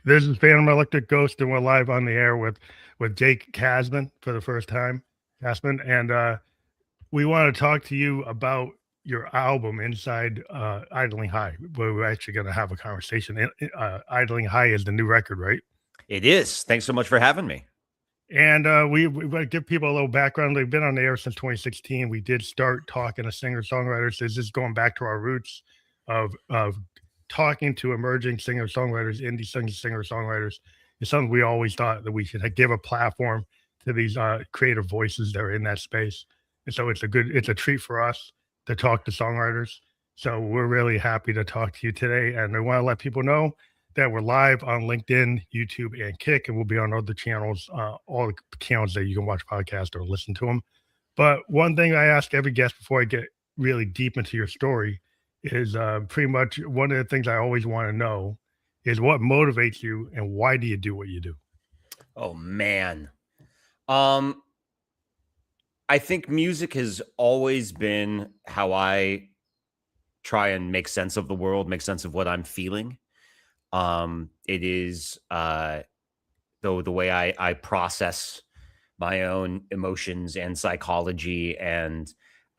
This is Phantom Electric Ghost, and we're live on the air with Jake Cassman for the first time. Cassman, and we want to talk to you about your album Inside Idling High. Where we're actually going to have a conversation. Idling High is the new record, right? It is. Thanks so much for having me. And we want to give people a little background. They've been on the air since 2016. We did start talking to singer-songwriters. This is going back to our roots of talking to emerging singer-songwriters, indie singer-songwriters. It's something we always thought that we should give a platform to these creative voices that are in that space. And so it's a treat for us to talk to songwriters. So we're really happy to talk to you today. And I want to let people know that we're live on LinkedIn, YouTube, and Kick, and we'll be on other channels, all the channels that you can watch podcasts or listen to them. But one thing I ask every guest before I get really deep into your story is pretty much one of the things I always want to know is what motivates you and why do you do what you do? Oh man. I think music has always been how I try and make sense of the world, make sense of what I'm feeling. It is though the way I process my own emotions and psychology, and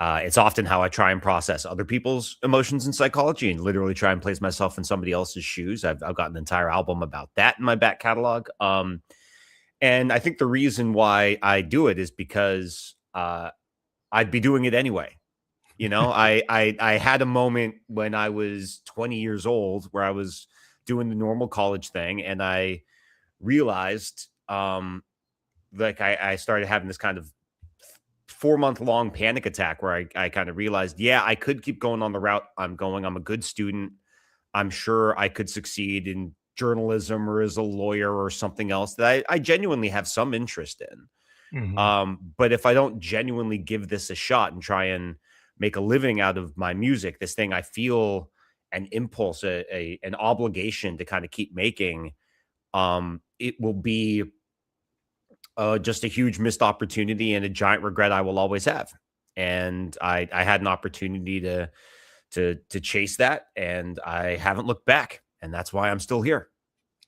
it's often how I try and process other people's emotions and psychology, and literally try and place myself in somebody else's shoes. I've got an entire album about that in my back catalog. And I think the reason why I do it is because I'd be doing it anyway. You know, I had a moment when I was 20 years old where I was doing the normal college thing, and I realized like I started having this kind of 4-month long panic attack where I kind of realized, yeah, I could keep going on the route I'm going. I'm a good student. I'm sure I could succeed in journalism or as a lawyer or something else that I genuinely have some interest in. Mm-hmm. But if I don't genuinely give this a shot and try and make a living out of my music, this thing I feel an impulse, an obligation to kind of keep making, it will be just a huge missed opportunity and a giant regret I will always have. And I had an opportunity to chase that, and I haven't looked back, and that's why I'm still here.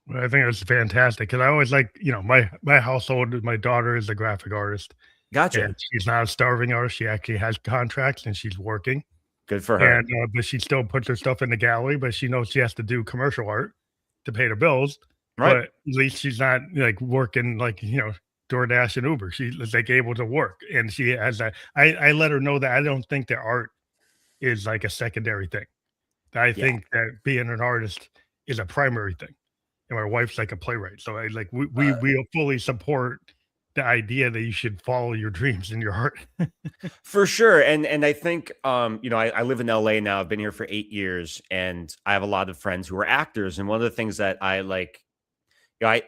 Well, I think it's fantastic because I always like, my household, my daughter is a graphic artist Gotcha. and she's not a starving artist. She actually has contracts and she's working. Good for her. And but she still puts her stuff in the gallery, but she knows she has to do commercial art to pay the bills. Right. But at least she's not like working like DoorDash and Uber. She is like able to work, and she has that. I let her know that I don't think that art is like a secondary thing. I Yeah. think that being an artist is a primary thing, and my wife's like a playwright, so I like we fully support the idea that you should follow your dreams in your heart. For sure. And I think I live in LA now. I've been here for 8 years, and I have a lot of friends who are actors. And one of the things that I like,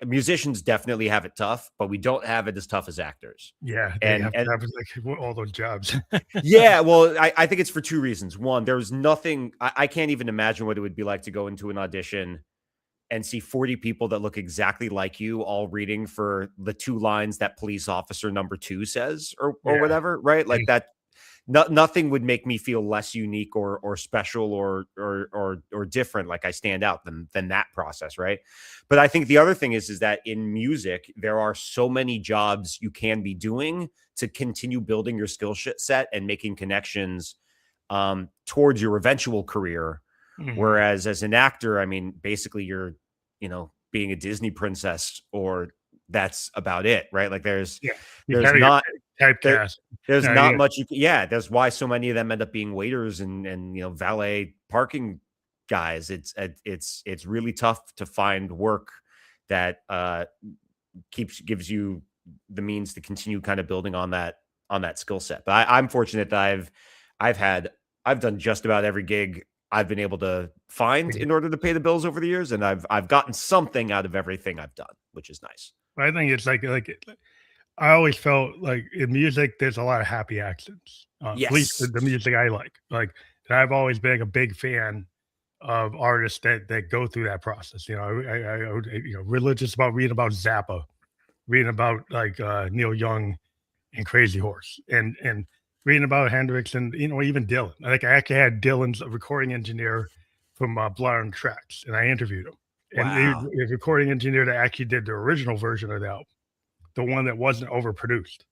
musicians definitely have it tough, but we don't have it as tough as actors. Yeah, they And have to have like all those jobs. yeah, well, I think it's for two reasons. One, there's nothing I can't even imagine what it would be like to go into an audition and see 40 people that look exactly like you all reading for the two lines that police officer number 2 says or Yeah. whatever, right? Like that. Nothing would make me feel less unique or special or different, like I stand out than that process, right? But I think the other thing is that in music there are so many jobs you can be doing to continue building your skill set and making connections towards your eventual career. Mhm. Whereas as an actor, I mean, basically you're, being a Disney princess, or that's about it, right? Like there's Yeah, you there's kinda not get there, typecast. there's not Yeah. much yeah, that's why so many of them end up being waiters and valet parking guys. It's really tough to find work that gives you the means to continue kind of building on that skill set. But I'm fortunate that I've done just about every gig I've been able to find in order to pay the bills over the years, and I've gotten something out of everything I've done, which is nice. I think it's like I always felt like in music, there's a lot of happy accidents, at least Yes. the music I like. Like, and I've always been a big fan of artists that go through that process. Religious about reading about Zappa, reading about like Neil Young and Crazy Horse, and reading about Hendrix and even Dylan. Like I actually had Dylan's recording engineer from Blood on Tracks, and I interviewed him. And Wow. the recording engineer that actually did the original version of the album, the one that wasn't overproduced.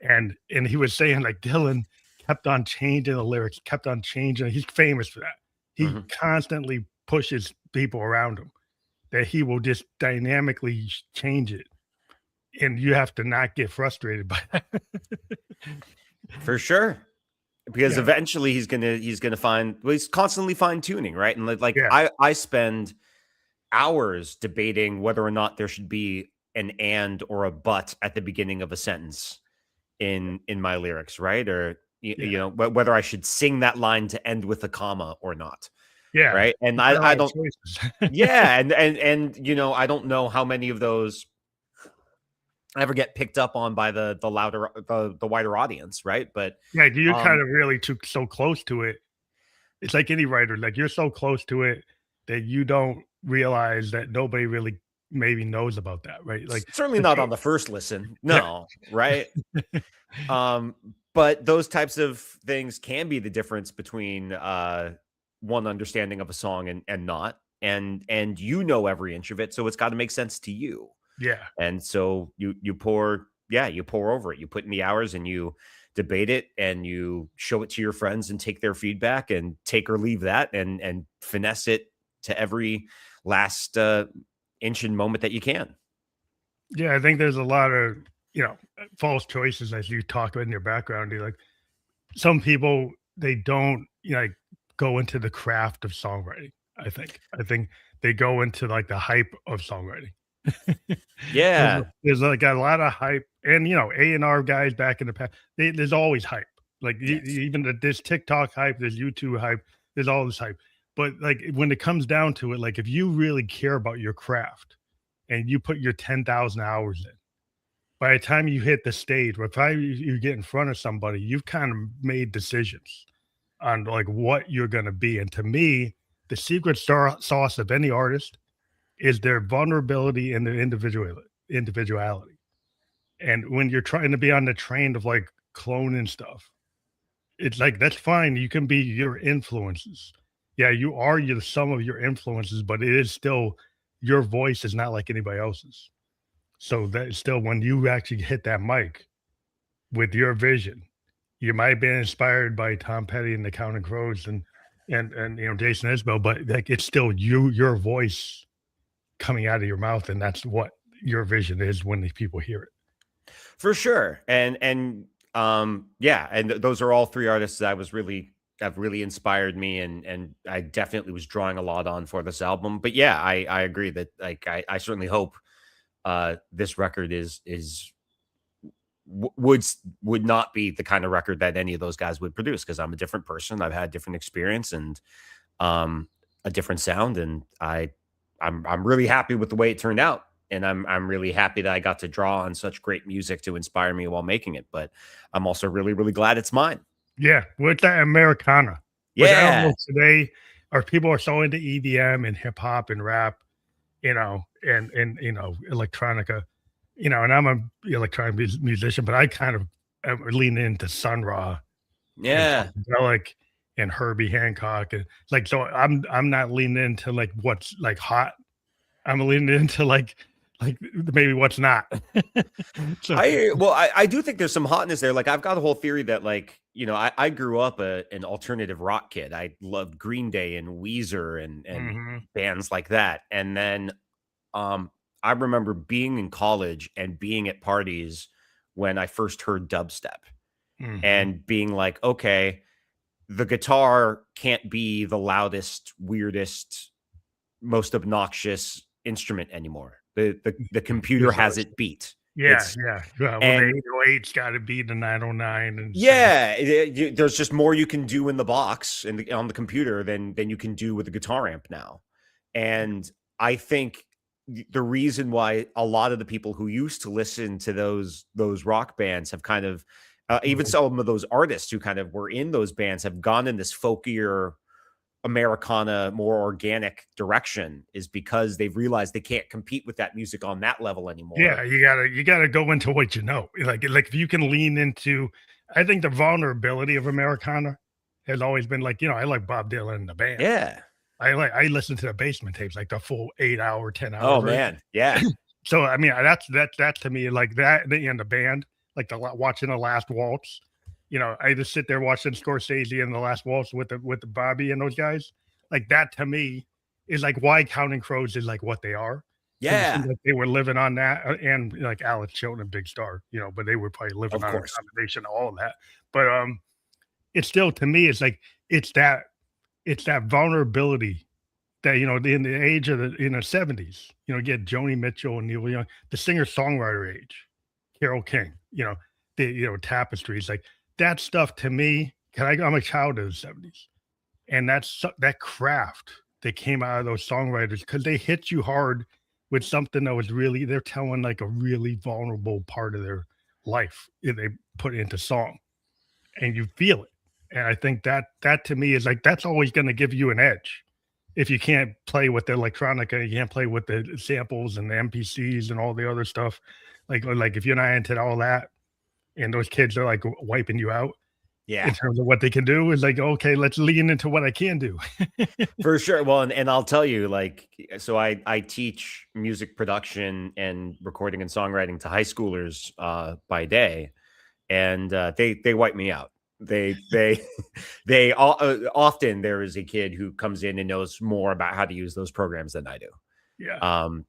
And he was saying like Dylan kept on changing the lyrics, kept on changing. He's famous for that. He Mhm. constantly pushes people around him that he will just dynamically change it. And you have to not get frustrated by that. For sure. Because Yeah, eventually he's gonna find, well, he's constantly fine tuning, right? And like yeah, I spend hours debating whether or not there should be an and or a but at the beginning of a sentence in my lyrics, right? Or yeah, whether I should sing that line to end with a comma or not, yeah. right? And There are I all don't, choices. yeah, and I don't know how many of those ever get picked up on by the louder the wider audience, right? But Yeah, you're kind um of really too so close to it. It's like any writer, like you're so close to it that you don't realize that nobody really maybe knows about that, right? Like certainly the not thing, on the first listen, yeah, no, right? Um, but those types of things can be the difference between one understanding of a song and not. And every inch of it, so it's got to make sense to you. yeah, And so you pour over it. You put in the hours and you debate it and you show it to your friends and take their feedback and take or leave that and finesse it to every last inch and moment that you can. yeah. I think there's a lot of false choices as you talk about in your background. You're like some people they don't like go into the craft of songwriting. I think they go into like the hype of songwriting. there's, Yeah. there's like a lot of hype, and A&R guys back in the past. There's always hype. Like Yes. even there's TikTok hype, there's YouTube hype, there's all this hype. But like when it comes down to it, like if you really care about your craft and you put your 10,000 hours in, by the time you hit the stage, by the time you get in front of somebody, you've kind of made decisions on like what you're going to be. And to me, the secret sauce of any artist is their vulnerability and their individuality. And when you're trying to be on the train of like cloning stuff, it's like that's fine. You can be your influences. Yeah, you are your some of your influences, but it is still your voice is not like anybody else's. So that still when you actually hit that mic with your vision, you might have been inspired by Tom Petty and the Counting Crows and Jason Isbell, but like it's still your voice coming out of your mouth, and that's what your vision is when these people hear it. For sure. And yeah, and those are all three artists that have really inspired me, and I definitely was drawing a lot on for this album. But yeah, I agree that like I certainly hope this record is would not be the kind of record that any of those guys would produce, because I'm a different person. I've had different experience and a different sound, and I'm really happy with the way it turned out. And I'm really happy that I got to draw on such great music to inspire me while making it. But I'm also really, really glad it's mine. Yeah, with that Americana, which I don't Yeah. know today, or people are so into EDM and hip hop and rap, and electronica, and I'm a electronic musician, but I kind of am leaning into Sun Ra and Yeah. Funkadelic and Herbie Hancock, and like so I'm not leaning into like what's like hot. I'm leaning into like maybe what's not. So I do think there's some hotness there. Like I've got a whole theory that like, I grew up an alternative rock kid. I loved Green Day and Weezer and mhm, bands like that. And then I remember being in college and being at parties when I first heard dubstep mhm. and being like, okay, the guitar can't be the loudest, weirdest, most obnoxious instrument anymore. The computer There's has others. it beat. Yeah, It's yeah, yeah, well, the and 808's gotta be the 909 and so yeah, there's just more you can do in the box on the computer than you can do with a guitar amp now. And I think the reason why a lot of the people who used to listen to those rock bands have kind of even mhm. some of those artists who kind of were in those bands have gone in this folkier Americana, more organic direction is because they've realized they can't compete with that music on that level Yeah, anymore. you gotta go into what you know. Like, if you can lean into I think the vulnerability of Americana has always been like, I like Bob Dylan and the band, Yeah. I listen to the basement tapes, like the full 8 hour, 10 hour Oh version. man, yeah. So I mean, that's to me like that and the band, like watching the Last Waltz. You know, I just sit there watching Scorsese and the Last Waltz with the Bobby and those guys. Like that to me is like why Counting Crows is like what they are, because it seems Yeah, like they were living on that, and like Alex Chilton, a big star, you know, but they were probably living of on a course. combination of all of that. But it's still to me, it's like it's that vulnerability that, you know, in the age of the 70s, you know, get Joni Mitchell and Neil Young, the singer-songwriter age, Carole King, you know, tapestries, like that stuff to me, 'cause I'm a child of the 70s, and that craft that came out of those songwriters because they hit you hard with something that was really they're telling like a really vulnerable part of their life, they put into song, and you feel it. And I think that to me is like that's always gonna give you an edge. If you can't play with the electronica, you can't play with the samples and the MPCs and all the other stuff. Like if you're not into all that, and those kids are like wiping you out in Yeah, terms of what they can do, is like, okay, let's lean into what I can do. for sure. Well, and I'll tell you, like, so I teach music production and recording and songwriting to high schoolers by day, and they wipe me out. They often there is a kid who comes in and knows more about how to use those programs than I do. Yeah. Um,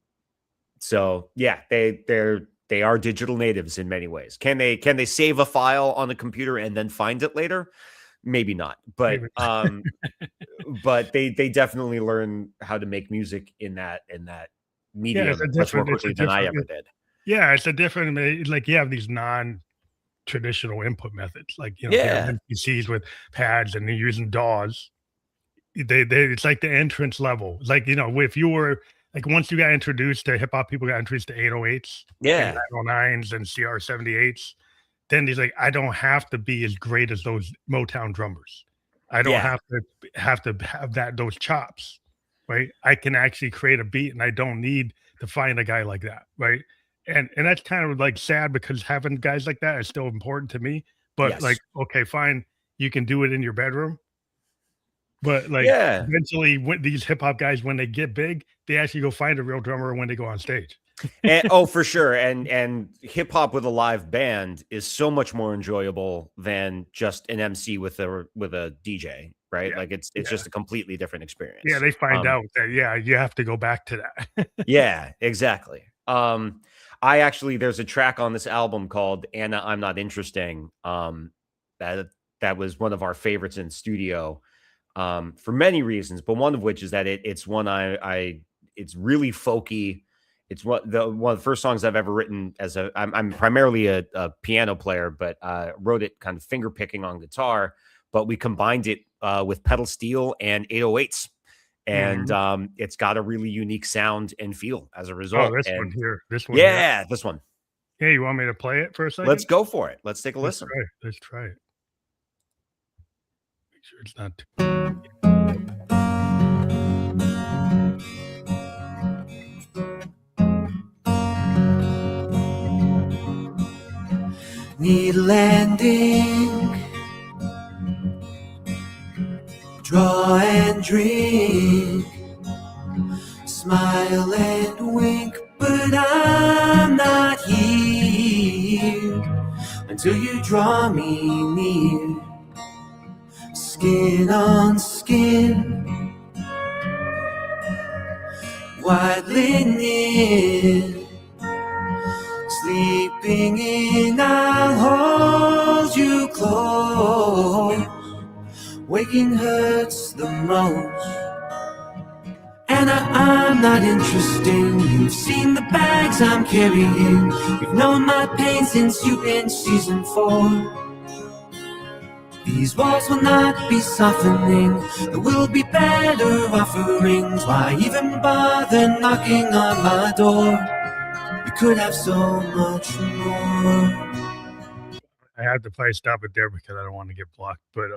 so yeah, they are digital natives in many ways. Can they save a file on the computer and then find it later? Maybe not, Maybe. but they definitely learn how to make music in that Yeah, it's a medium much more different it's a quickly than I different ever did. yeah, it's a different like you have these non-traditional input methods. Like, you know, if you have Yeah, MPCs with pads and you're using DAWs, they it's like the entrance level. It's like, you know, if you were like once you got introduced to hip hop, people got introduced to 808s and yeah, 909s and CR78s. Then he's like, I don't have to be as great as those Motown drummers. I don't yeah. have to have that those chops, right? I can actually create a beat, and I don't need to find a guy like that, right? And that's kind of like sad because having guys like that is still important to me. But like, Yes. okay, fine, you can do it in your bedroom, but, like, Yeah. eventually, when these hip hop guys, when they get big, they actually go find a real drummer when they go on stage. Oh, for sure. And hip hop with a live band is so much more enjoyable than just an MC with a DJ, right? Yeah, Like it's yeah, just a completely different yeah, experience. they find out that, yeah, you have to go back to that. Yeah, exactly. I actually there's a track on this album called Anna, I'm Not Interesting. That that was one of our favorites in studio. For many reasons, but one of which is that it's one I it's really folky. It's one of the first songs I've ever written as I'm primarily a piano player, but wrote it kind of finger picking on guitar, but we combined it with pedal steel and 808s. And Mhm. it's got a really unique sound and feel as a Oh, result. And this one here. yeah, this one. Hey, you want me to play it for a Let's second? go for it. Let's take a listen. Let's try it. Make sure it's not too Need a landing, draw and drink, smile and wink, but I'm not here until you draw me near. Skin on skin, white linen, sleeping in, I'll hold you close. Waking hurts the most. And I'm not interesting. You've seen the bags I'm carrying. You've known my pain since you've been season 4. These walls will not be softening. There will be better offerings. Why even bother knocking on my door? You could have so much more. I had to probably stop it there because I don't wanna get blocked, but,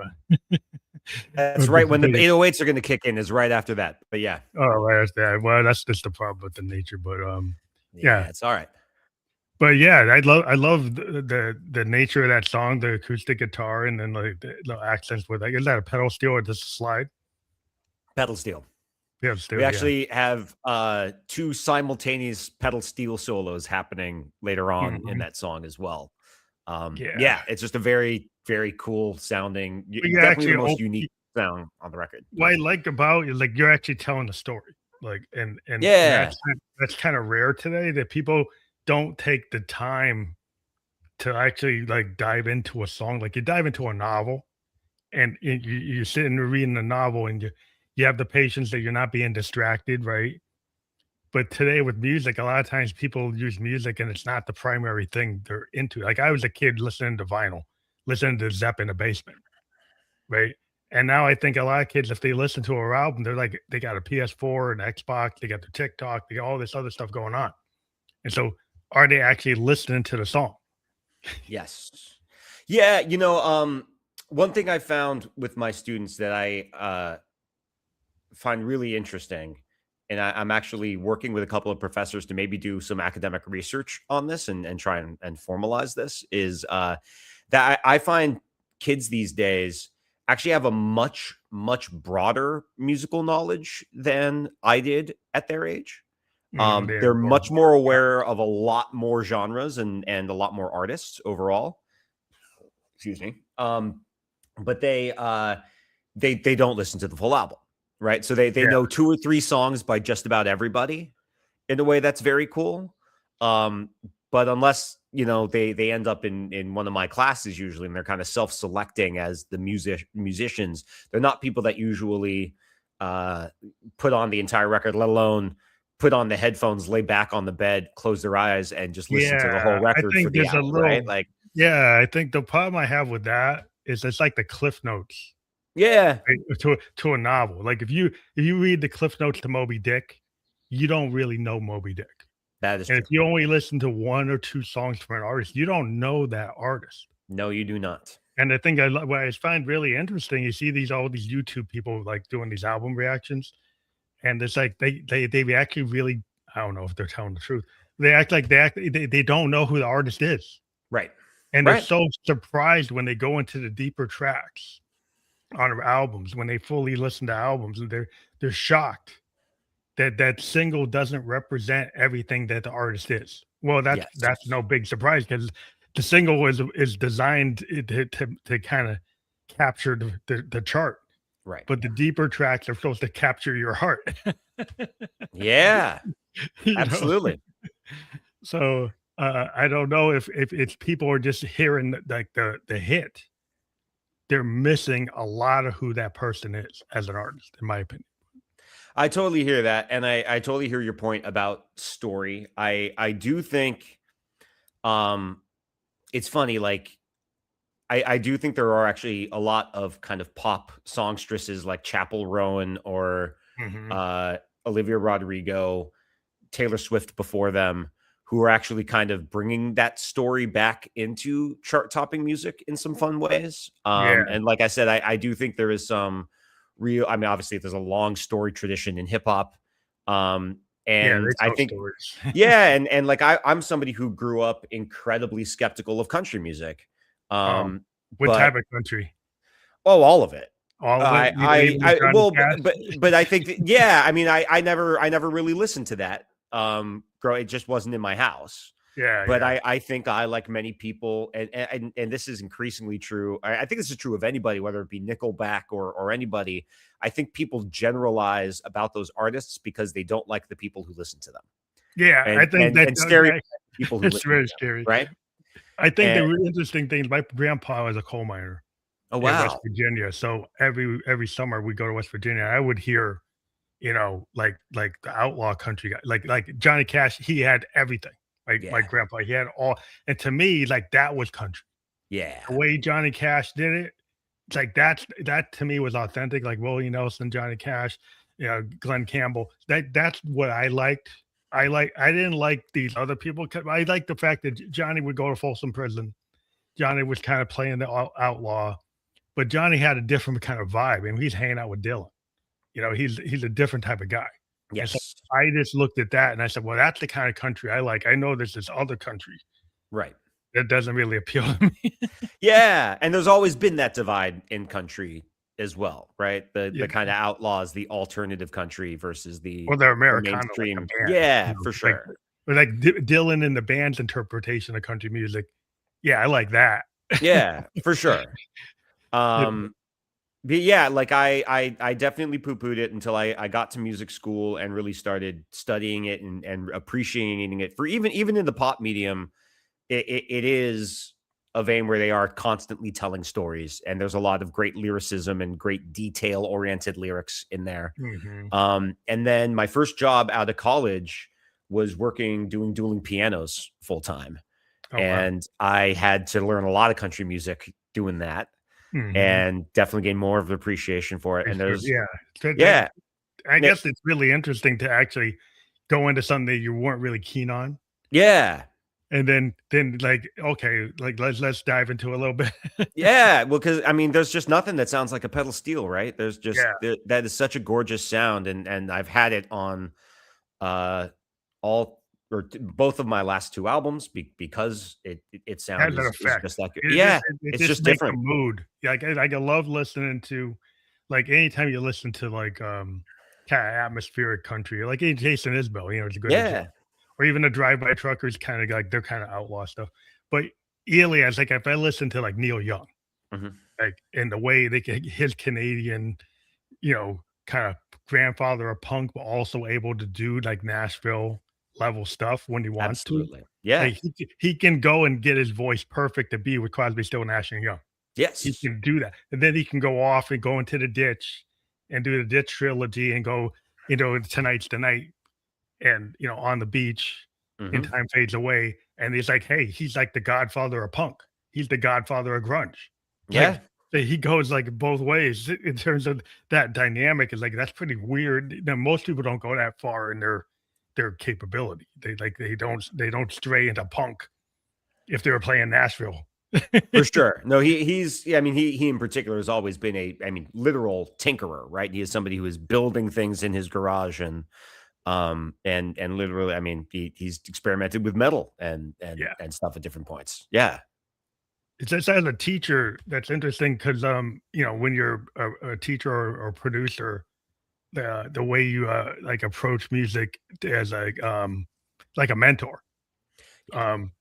That's but right. just When the dig it. 808s are going to kick in is right after that. But yeah, Oh, right, that's that. Well, that's just the problem with the nature, but, yeah. yeah, it's all right. But yeah, I love the nature of that song, the acoustic guitar, and then like the accents with like is that a pedal steel or just a slide? Pedal steel. We actually have 2 simultaneous pedal steel solos happening later on in that song as well. Yeah, it's just a very, very cool sounding, definitely the most unique sound on the record. What I like about it, like, you're actually telling the story, like, and Yeah. that's kind of rare today, that people don't take the time to actually, like, dive into a song. Like, you dive into a novel, and you're sitting and reading the novel, and you have the patience that you're not being distracted, right? But today with music, a lot of times people use music and it's not the primary thing they're into. Like, I was a kid listening to vinyl, listening to Zepp in the basement, right? And now I think a lot of kids, if they listen to our album, they're like, they got a PS4 and Xbox, they got their TikTok, they got all this other stuff going on. And so, are they actually listening to the song? Yes. Yeah, one thing I found with my students that I find really interesting, and I'm actually working with a couple of professors to maybe do some academic research on this and try and formalize this, is that I find kids these days actually have a much, much broader musical knowledge than I did at their age. They're much more aware of a lot more genres and a lot more artists overall. Excuse me. But they don't listen to the full album, right? So they know 2 or 3 songs by just about everybody in a way that's very cool. But unless, they end up in one of my classes usually, and they're kind of self-selecting as the musicians, they're not people that usually put on the entire record, let alone put on the headphones, lay back on the bed, close their eyes, and just listen to the whole record for the hour, right? Like, I think the problem I have with that is it's like the Cliff Notes. Yeah. Right? To a novel. Like, if you read the Cliff Notes to Moby Dick, you don't really know Moby Dick. That is and true. If you only listen to 1 or 2 songs from an artist, you don't know that artist. No, you do not. And the thing what I find really interesting, you see all these YouTube people like doing these album reactions, and it's like they actually really, I don't know if they're telling the truth. They act like they don't know who the artist is. Right. And they're so surprised when they go into the deeper tracks on albums, when they fully listen to albums, and they're shocked that single doesn't represent everything that the artist is. Well, that's no big surprise, because the single is designed to kind of capture the chart. Right. But the deeper tracks are supposed to capture your heart. Yeah. Absolutely. So I don't know if it's people are just hearing like the hit. They're missing a lot of who that person is as an artist, in my opinion. I totally hear that. And I totally hear your point about story. I do think it's funny, like I do think there are actually a lot of kind of pop songstresses like Chappell Rowan or Olivia Rodrigo, Taylor Swift before them, who are actually kind of bringing that story back into chart-topping music in some fun ways. And like I said, I do think there is some real, I mean, obviously there's a long story tradition in hip-hop. And I think, and like I'm somebody who grew up incredibly skeptical of country music. What type of country? Oh, all of it. All of it. But I think that, I mean, I never really listened to that. It just wasn't in my house. But I think I, like many people, and this is increasingly true. I think this is true of anybody, whether it be Nickelback or anybody. I think people generalize about those artists because they don't like the people who listen to them. I think that's people who it's very scary, right? I think the really interesting thing is my grandpa was a coal miner. Oh, wow. In West Virginia. So every summer we go to West Virginia. I would hear, like the outlaw country guy, like Johnny Cash. He had everything. My grandpa, he had all. And to me, like, that was country. Yeah. The way Johnny Cash did it, it's like that to me was authentic. Like Willie Nelson, Johnny Cash, Glenn Campbell. That's what I liked. I didn't like these other people. I liked the fact that Johnny would go to Folsom Prison. Johnny was kind of playing the outlaw, but Johnny had a different kind of vibe. I mean, he's hanging out with Dylan. He's a different type of guy. Yes. So I just looked at that and I said, well, that's the kind of country I like. I know there's this other country. Right. That doesn't really appeal to me. Yeah. And there's always been that divide in country as well, right? The Yeah. kind of outlaws the alternative country versus the Or the Americana, like a mainstream. band. Yeah, You know, for like sure. Dylan and the band's interpretation of country music. Yeah, I like that. Yeah, for sure. Yeah. But yeah, like I definitely poo-pooed it until I got to music school and really started studying it and appreciating it for even in the pop medium. It is a vein where they are constantly telling stories, and there's a lot of great lyricism and great detail-oriented lyrics in there. Mhm. And then my first job out of college was doing dueling pianos full time, Oh, wow. and I had to learn a lot of country music doing that, Mhm. and definitely gain more of an appreciation for it. For And sure, there's yeah. yeah, I yeah, guess it's really interesting to actually go into something that you weren't really keen on, yeah. and then like, okay, like, let's dive into a little bit. Yeah, well, because I mean, there's just nothing that sounds like a pedal steel, right? There's just Yeah. that is such a gorgeous sound, and I've had it on uh all or both of my last two albums because its sound Has an is effect. just that good. It Yeah, just it it's just just makes a different. mood. Yeah, like, I love listening to, like, anytime you listen to, like, kinda atmospheric country, like, Jason Isbell, you know, it's a good example, Yeah. or even the drive-by truckers kinda like they're kinda outlaw stuff, but aliens, like, if I listen to, like, Neil Young, Mhm. like, and the way they can his Canadian, you know, kinda grandfather of punk, but also able to do, like, Nashville level stuff when he wants to. Absolutely. Yeah. Like, he can go and get his voice perfect to be with Crosby, Still, Nash& and Young. He Yes. can do that, and then he can go off and go into the ditch and do the Ditch trilogy and go, you know, Tonight's the Night and, you know, On the Beach, and Mhm. Time Fades Away, and he's like, hey, he's like the godfather of punk. He's the godfather of grunge. Like, Yeah. he goes, like, both ways in terms of that dynamic is, like, that's pretty weird. Now, most people don't go that far in their capability. They don't stray into punk if they were playing Nashville. For sure. No, he's yeah, I mean, he in particular has always been I mean, literal tinkerer, right? He is somebody who is building things in his garage and literally, I mean, he's experimented with metal Yeah. and stuff at different points. Yeah. It's just as a teacher, that's interesting because, you know, when you're a teacher or producer, the way you, like, approach music as, like a mentor, um,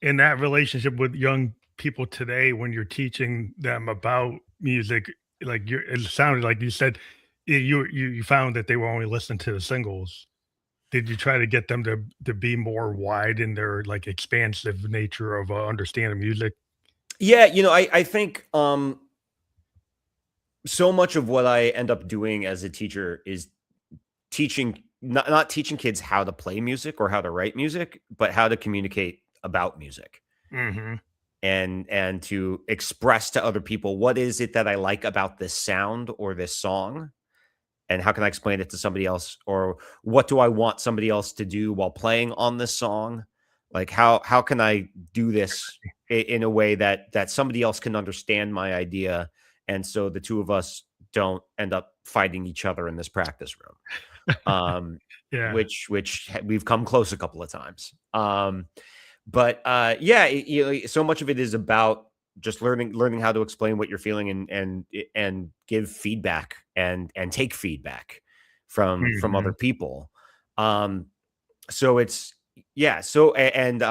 in that relationship with young people today, when you're teaching them about music, like, it sounded like you said you found that they were only listening to the singles. Did you try to get them to be more wide in their, like, expansive nature of, understanding music? Yeah, I think so much of what I end up doing as a teacher is teaching not teaching kids how to play music or how to write music, but how to communicate about music Mhm. and to express to other people what is it that I like about this sound or this song and how can I explain it to somebody else or what do I want somebody else to do while playing on this song? Like how can I do this in a way that somebody else can understand my idea and so the two of us don't end up fighting each other in this practice room. Um Yeah. which we've come close a couple of times. But yeah, so much of it is about just learning how to explain what you're feeling and give feedback and take feedback from other Mhm. people. Um, so it's yeah. So and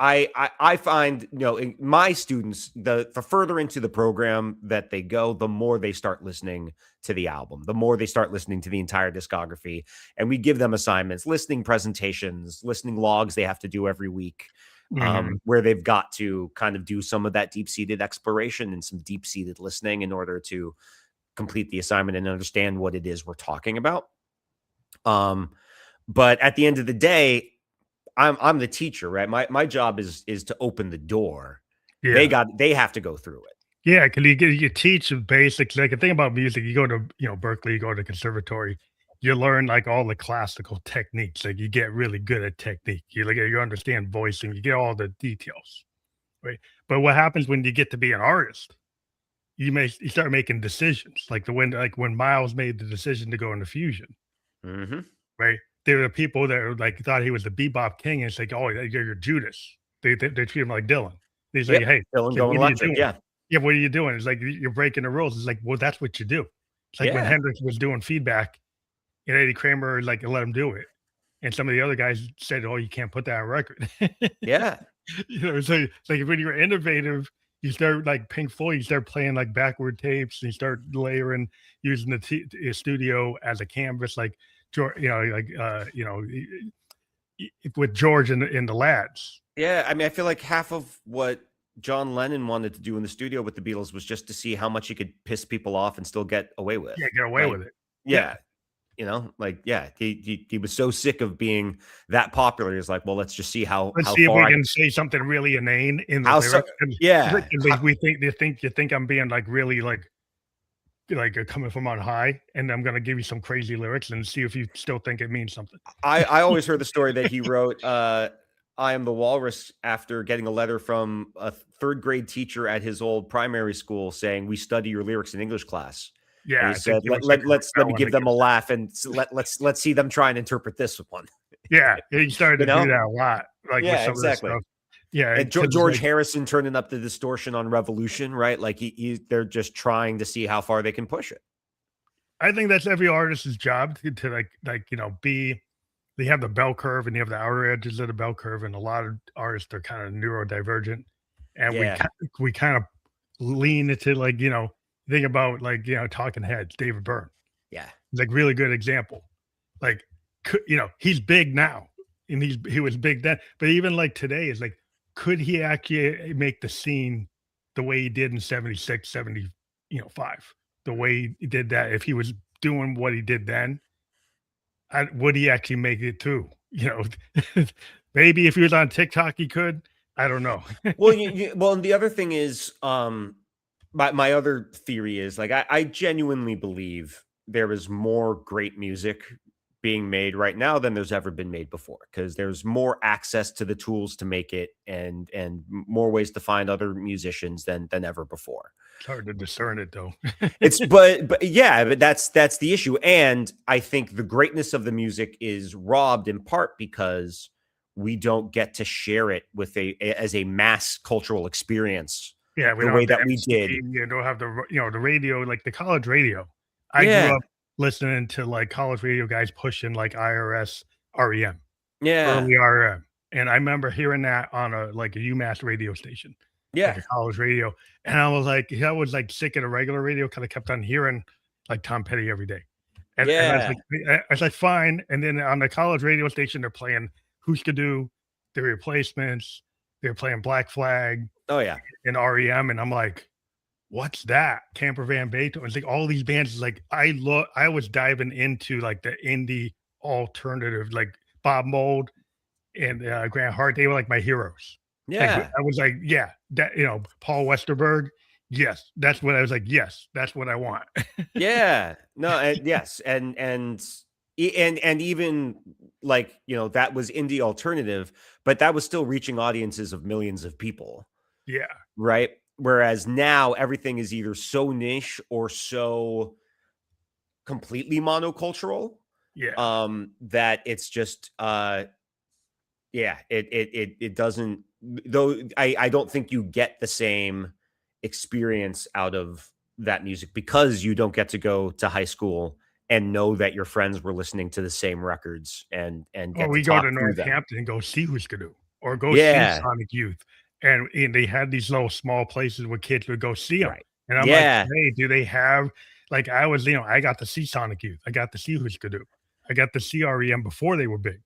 I find my students the further into the program that they go, the more they start listening to the album, the more they start listening to the entire discography, and we give them assignments, listening presentations, listening logs they have to do every week, Mhm. where they've got to kind of do some of that deep seated exploration and some deep seated listening in order to complete the assignment and understand what it is we're talking about. Um, but at the end of the day, I'm the teacher, right? My job is to open the door. Yeah. They have to go through it. Yeah, 'cause you teach the basics, like, the thing about music, you go to, you know, Berkeley, you go to conservatory, you learn, like, all the classical techniques, like, you get really good at technique, you understand voicing, you get all the details, right? But what happens when you get to be an artist? You start making decisions, like when Miles made the decision to go into fusion, Mhm. right? There were people that were, like, thought he was the bebop king, and it's like, "Oh, you're Judas." They treat him like Dylan. He's like, Yep. "Hey, Dylan kid, going what are you electric. doing?" Yeah. Yeah, what are you doing? It's like you're breaking the rules. It's like, well, that's what you do. It's like when Yeah. Hendrix was doing feedback and Eddie Kramer like let him do it. And some of the other guys said, "Oh, you can't put that on record." Yeah. So it's like when you're innovative, you start like Pink Floyd, you start playing like backward tapes, and you start layering, using the studio as a canvas, like George, with George and the lads. Yeah. I mean, I feel like half of what John Lennon wanted to do in the studio with the Beatles was just to see how much he could piss people off and still get away with. Yeah, get away Like, with it. yeah. He was so sick of being that popular. He's like, well, let's just see how Let's see if far we can say something really inane in the how lyrics. yeah. We think you think I'm being like really like coming from on high, and I'm gonna give you some crazy lyrics and see if you still think it means something. I always heard the story that he wrote I Am the Walrus after getting a letter from a third grade teacher at his old primary school saying, we study your lyrics in English class. Yeah, And he said, let me give them a laugh and let's see them try and interpret this one. Yeah, he started to do that a lot. Like with Yeah, some exactly. of the stuff. Yeah, And George Harrison turning up the distortion on Revolution, right? Like they're just trying to see how far they can push it. I think that's every artist's job to be. They have the bell curve and you have the outer edges of the bell curve, and a lot of artists are kind of neurodivergent, and we kind of lean into think about Talking Heads, David Byrne. Yeah, like really good example. Like he's big now, and he was big then, but even like today is like, could he actually make the scene the way he did in 76, 75? The way he did that, if he was doing what he did then, would he actually make it through? Maybe if he was on TikTok, he could. I don't know. Well, and the other thing is, my other theory is like I genuinely believe there is more great music being made right now than there's ever been made before, because there's more access to the tools to make it and more ways to find other musicians than ever before. It's hard to discern it though. but that's the issue. And I think the greatness of the music is robbed in part because we don't get to share it with as a mass cultural experience. Yeah, the way that we did. You don't have the the radio, like the college radio. I grew up listening to like college radio guys pushing like IRS REM. Early REM. And I remember hearing that on a UMass radio station. Yeah. Like a college radio. And I was like sick of the regular radio because I kept on hearing like Tom Petty every day. And I was like, fine. And then on the college radio station, they're playing Hooskadoo, The Replacements, they're playing Black Flag. Oh yeah. And REM. And I'm like, what's that? Camper Van Beethoven. It's like all these bands. Like I was diving into like the indie alternative, like Bob Mould and Grant Hart. They were like my heroes. Yeah. Like, I was like, yeah, that Paul Westerberg. Yes, that's what I was like. Yes, that's what I want. Yeah. No. And yes. And even like that was indie alternative, but that was still reaching audiences of millions of people. Yeah. Right. Whereas now everything is either so niche or so completely monocultural. Yeah. That it's just it doesn't, though I don't think you get the same experience out of that music because you don't get to go to high school and know that your friends were listening to the same records and get we go to Northampton and go see Hooskadoo or go see Sonic Youth. And they had these little small places where kids would go see them. Right. And I'm like, hey, do they have, like, I was, I got to see Sonic Youth. I got to see Hooskadoo. I got to see REM before they were big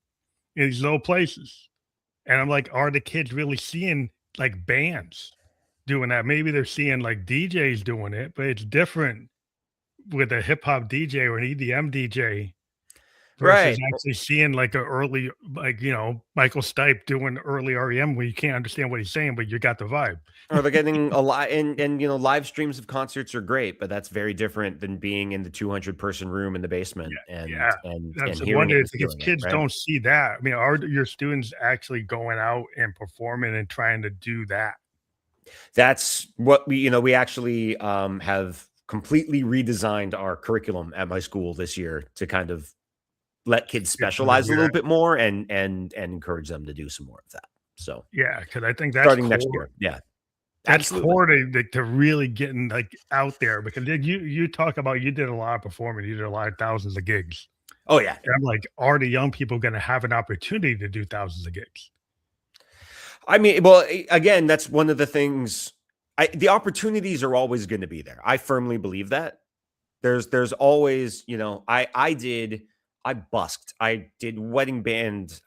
in these little places. And I'm like, are the kids really seeing like bands doing that? Maybe they're seeing like DJs doing it, but it's different with a hip hop DJ or an EDM DJ. Versus actually seeing like an early, Michael Stipe doing early REM where you can't understand what he's saying, but you got the vibe. Or they're getting a lot, and live streams of concerts are great, but that's very different than being in the 200-person room in the basement. And that's one if kids don't see that. I mean, are your students actually going out and performing and trying to do that? That's what we actually have completely redesigned our curriculum at my school this year to kind of let kids specialize a little bit more and encourage them to do some more of that. So yeah, because I think that's starting next year. Yeah. That's core to really getting like out there, because you talk about, you did a lot of performing, you did a lot of thousands of gigs. Oh yeah. And I'm like, are the young people going to have an opportunity to do thousands of gigs? I mean, well, again, that's one of the things. The opportunities are always going to be there. I firmly believe that. There's always, I busked. I did wedding band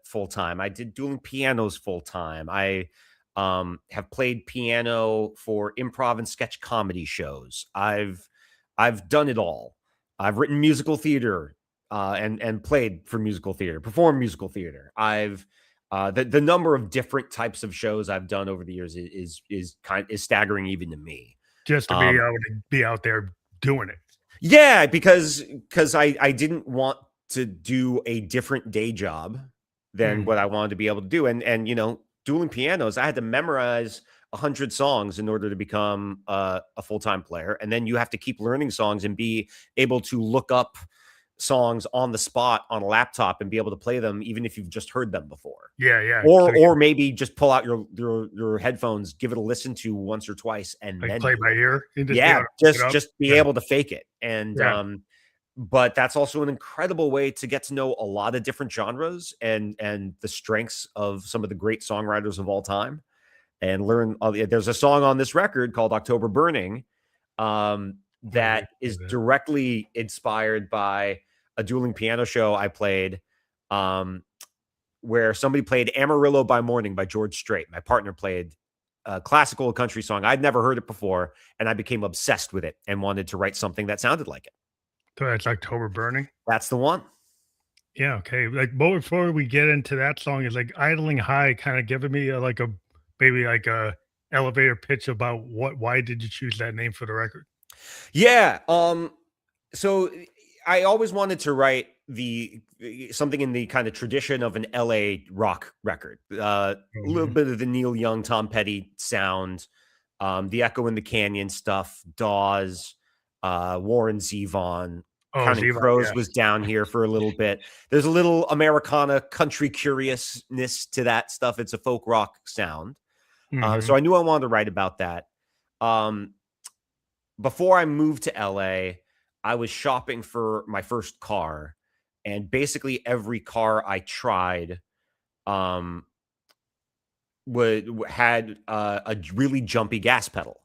full time. I did dueling pianos full time. I have played piano for improv and sketch comedy shows. I've done it all. I've written musical theater and played for musical theater, performed musical theater. I've the number of different types of shows I've done over the years is staggering even to me. Just to be able to be out there doing it. Yeah, because I didn't want to do a different day job than what I wanted to be able to do. And dueling pianos, I had to memorize 100 songs in order to become a full-time player. And then you have to keep learning songs and be able to look up songs on the spot on a laptop and be able to play them even if you've just heard them before. Yeah. Or maybe just pull out your headphones, give it a listen to once or twice, and like then play by ear. Just be able to fake it. And but that's also an incredible way to get to know a lot of different genres and the strengths of some of the great songwriters of all time, and learn. There's a song on this record called October Burning that is directly inspired by a dueling piano show I played, where somebody played Amarillo by Morning by George Strait. My partner played a classical country song. I'd never heard it before, and I became obsessed with it and wanted to write something that sounded like it. So that's October Burning? That's the one. Yeah, okay. Like, before we get into that song, is like Idling High kind of giving me maybe a elevator pitch about why did you choose that name for the record? Yeah. So I always wanted to write something in the kind of tradition of an LA rock record. A little bit of the Neil Young, Tom Petty sound, the Echo in the Canyon stuff, Dawes, Warren Zevon. Counting Crows was down here for a little bit. There's a little Americana country curiousness to that stuff. It's a folk rock sound. So I knew I wanted to write about that. Before I moved to LA, I was shopping for my first car, and basically every car I tried had a really jumpy gas pedal.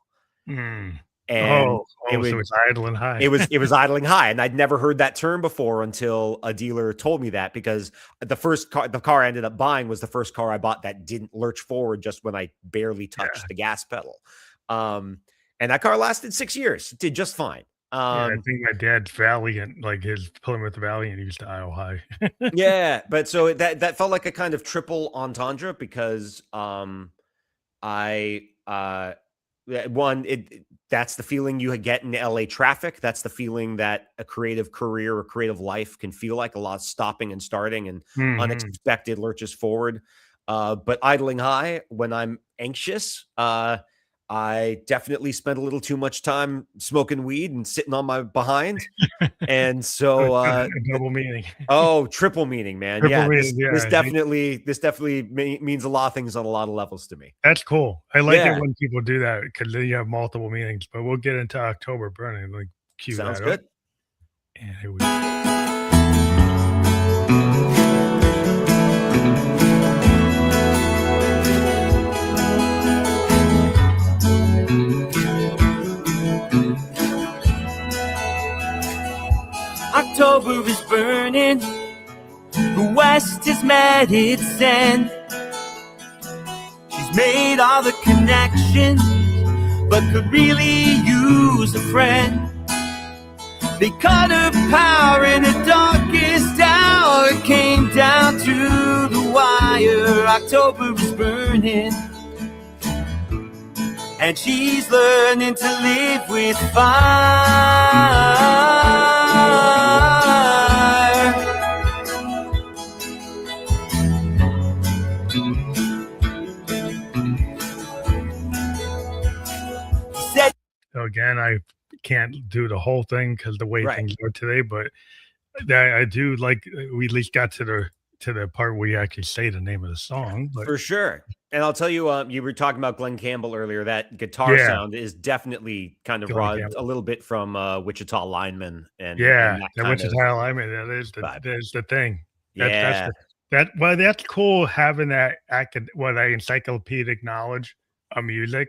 And so it's idling high. It was idling high, and I'd never heard that term before until a dealer told me that, because the car I ended up buying was the first car I bought that didn't lurch forward just when I barely touched the gas pedal. And that car lasted 6 years. It did just fine. I think my dad's Valiant, like his Plymouth Valiant, used to idle high. Yeah, but so that felt like a kind of triple entendre, because that's the feeling you get in LA traffic. That's the feeling that a creative career or creative life can feel like, a lot of stopping and starting and unexpected lurches forward. But idling high, when I'm anxious, I definitely spent a little too much time smoking weed and sitting on my behind. And so double meaning. Oh, triple meaning, man. This definitely means a lot of things on a lot of levels to me. That's cool. I like it when people do that, because you have multiple meanings. But we'll get into October Burning. Like, cue Sounds that good. Up. And here we go. October is burning, the West has met its end. She's made all the connections, but could really use a friend. They cut her power in the darkest hour, it came down to the wire. October is burning, and she's learning to live with fire. Again, I can't do the whole thing because the way things are today, but I do like, we at least got to to the part where you actually say the name of the song. But For sure. And I'll tell you, you were talking about Glenn Campbell earlier. That guitar yeah, sound is definitely kind of Glenn robbed a Campbell. little bit from Wichita Lineman Yeah, and that that kind of Wichita Alignment, vibe. that is the thing. That's Yeah. the well, that's cool having that that encyclopedic knowledge of music.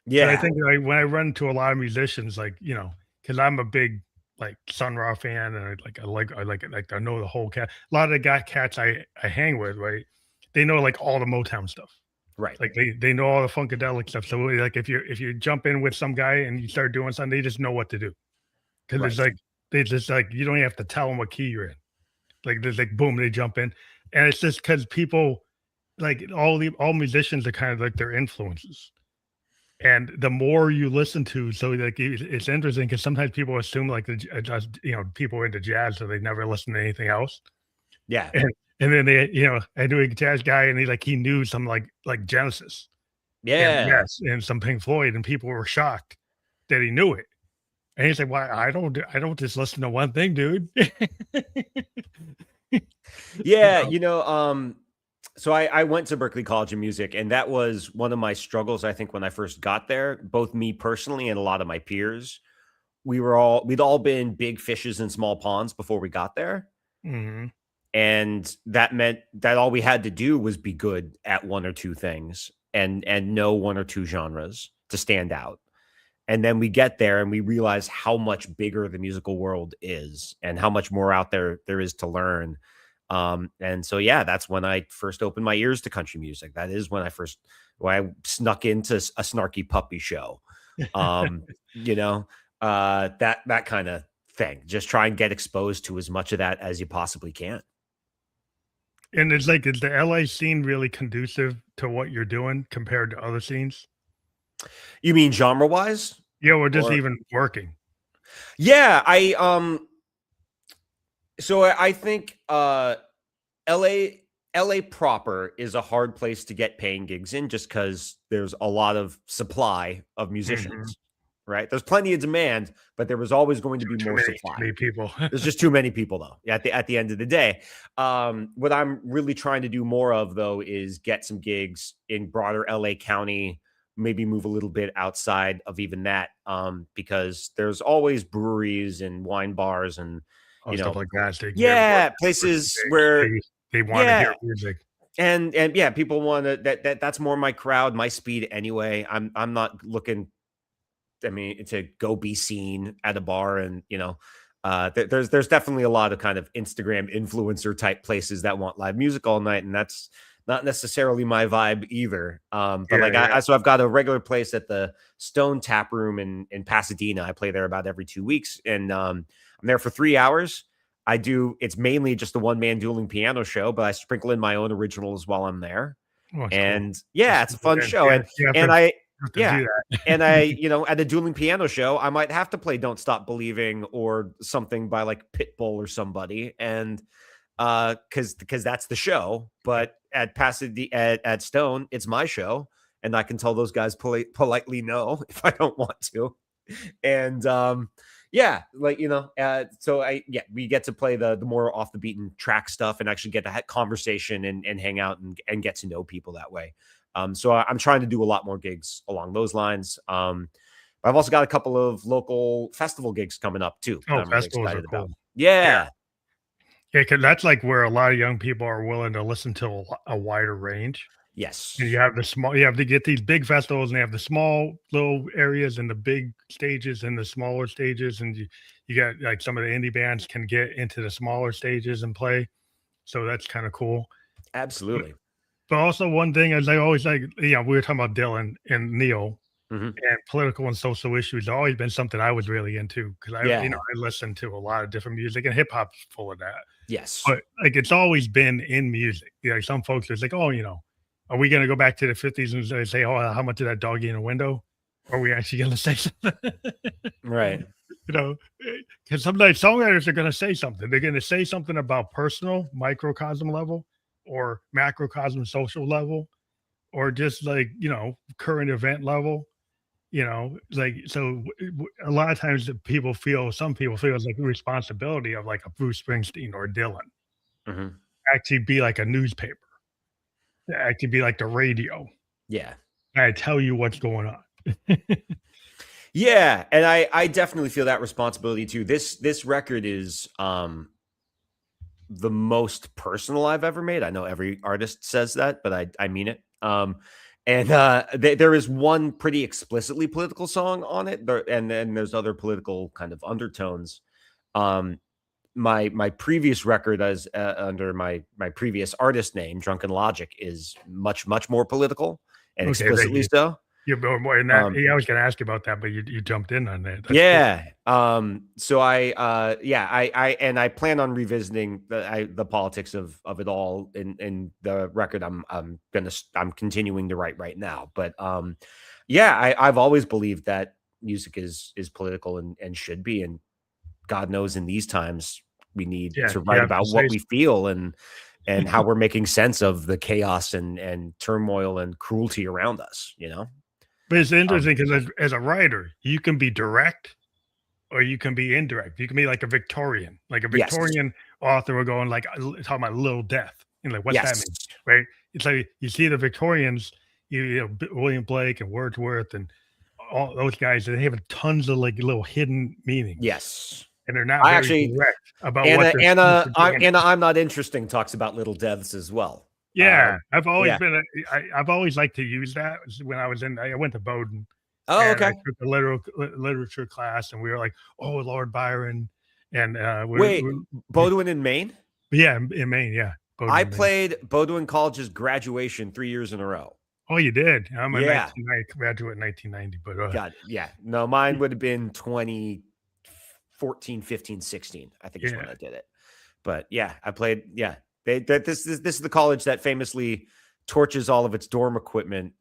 So I Yeah. think, like, when I run into a lot of musicians, like, because I'm a big, like, Sun Ra fan, and I know the whole cat a lot of the guy cats I hang with, right? They know, like, all the Motown stuff. Right. Like, they know all the funkadelic stuff. So, like, if you jump in with some guy and you start doing something, they just know what to do. 'Cause it's Right. like they just, like, you don't even have to tell them what key you're in. Like, there's, like, boom, they jump in, and it's just because people, like, all musicians are kind of like their influences. And the more you listen to, so, like, it's interesting because sometimes people assume, like, just, people are into jazz, so they never listen to anything else. Yeah. And then I knew a jazz guy, and he knew some, like Genesis and Yeah. Yes, and some Pink Floyd, and people were shocked that he knew it. And he's like, "Why, I don't just listen to one thing, dude." You Yeah. know? So I went to Berklee College of Music, and that was one of my struggles, I think, when I first got there, both me personally and a lot of my peers. We'd all been big fishes in small ponds before we got there. Mhm. And that meant that all we had to do was be good at one or two things and know one or two genres to stand out. And then we get there and we realize how much bigger the musical world is and how much more out there is to learn. And so, yeah, that's when I first opened my ears to country music. That is when I snuck into a Snarky Puppy show. That kind of thing. Just try and get exposed to as much of that as you possibly can. And it's like, is the LA scene really conducive to what you're doing compared to other scenes? You mean genre wise? Yeah, or just Or even working. yeah, I think LA proper is a hard place to get paying gigs in just because there's a lot of supply of Mhm. musicians, right? There's plenty of demand, but there was always going to be Too more many, supply. people. There's just too many people though. At the end of the day, what I'm really trying to do more of though is get some gigs in broader LA County, maybe move a little bit outside of even that, because there's always breweries and wine bars and Stuff like that, so they can get yeah, work places gigs. where They wanna yeah, hear music. and yeah, people want to that's more my crowd, my speed anyway. I'm not looking, I mean, to go be seen at a bar and there's definitely a lot of kind of Instagram influencer type places that want live music all night, and that's not necessarily my vibe either. But Yeah, like yeah. so I've got a regular place at the Stone Tap Room in Pasadena. I play there about every 2 weeks, and I'm there for 3 hours. It's mainly just a one-man dueling piano show, but I sprinkle in my own originals while I'm there. Oh, it's cool. And yeah, it's a fun show. Yeah, you And have I to yeah. do that. And I, at a dueling piano show, I might have to play Don't Stop Believing or something by like Pitbull or somebody. And because that's the show. But at Pasadena at Stone, it's my show. And I can tell those guys politely no if I don't want to. And yeah, like we get to play the more off the beaten track stuff and actually get to have conversation and hang out and get to know people that way. So I'm trying to do a lot more gigs along those lines. But I've also got a couple of local festival gigs coming up too that I'm really festivals are excited cool. about. Yeah. Yeah, because that's like where a lot of young people are willing to listen to a wider range. Yes. And you have to get these big festivals, and they have the small little areas and the big stages and the smaller stages, and you got like some of the indie bands can get into the smaller stages and play. So that's kind of cool. Absolutely. But also one thing is I always like, we were talking about Dylan and Neil, Mhm. and political and social issues have always been something I was really into because Yeah. I listen to a lot of different music, and hip hop's full of that. Yes. But like it's always been in music. Some folks are like, oh, are we gonna go back to the 50s and say, oh, how much of that doggy in the window? Are we actually gonna say something? Right. Because sometimes songwriters are gonna say something. They're gonna say something about personal microcosm level or macrocosm social level, or just like, current event level. Like, so a lot of times some people feel it's like a responsibility of like a Bruce Springsteen or Dylan. Mhm. actually be like a newspaper. Actually be like the radio. Yeah. I tell you what's going on. Yeah, and I definitely feel that responsibility too. This record is the most personal I've ever made. I know every artist says that, but I mean it. And there is one pretty explicitly political song on it, and then there's other political kind of undertones. My previous record as under my previous artist name, Drunken Logic, is much more political and explicitly so. You're more in that. I was going to ask you about that, but you jumped in on that. That's yeah. Cool. So I plan on revisiting the politics of it all in the record I'm continuing to write right now. But yeah, I've always believed that music is political and should be, and God knows in these times we need to write about what we feel and how we're making sense of the chaos and turmoil and cruelty around us, you know? But it's interesting because as a writer, you can be direct or you can be indirect. You can be like a Victorian. Like a Victorian author will go and like talking about Little Death. And like, what's that mean? Right? It's like you see the Victorians, you know, William Blake and Wordsworth and all those guys, they have tons of like little hidden meanings. Yes. And they're not very actually direct about Anna, I'm Not Interesting talks about little deaths as well. Yeah, I've always been. I've always liked to use that. When I went to Bowdoin. Oh, okay. I took a literature class, and we were like, "Oh, Lord Byron." And Bowdoin in Maine? Yeah, in Maine. Yeah, Bowdoin, I played Bowdoin College's graduation 3 years in a row. Oh, you did? I'm a graduate in 1990, but God, yeah, no, mine would have been 2014, 15, 16. I think is when I did it. But yeah, I played. Yeah. This is the college that famously torches all of its dorm equipment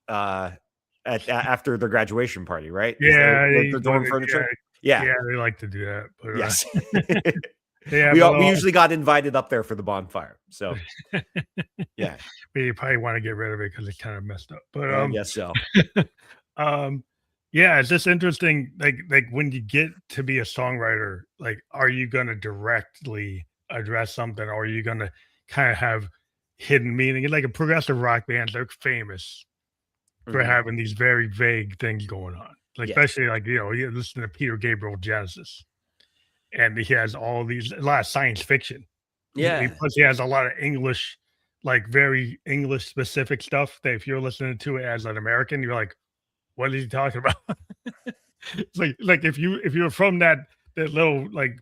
after the graduation party, right? Yeah, the dorm furniture. Yeah, they like to do that. But, yes, we usually got invited up there for the bonfire. So yeah, but you probably want to get rid of it because it's kind of messed up. But I guess so. Yeah, it's just interesting. Like when you get to be a songwriter, like, are you going to directly address something, or are you going to kind of have hidden meaning? And like a progressive rock band, they're famous for having these very vague things going on. Like especially like, you know, you listen to Peter Gabriel Genesis, and he has all these, a lot of science fiction. Yeah. Plus he has a lot of English, like very English specific stuff that if you're listening to it as an American, you're like, what is he talking about? It's like if you're from that little like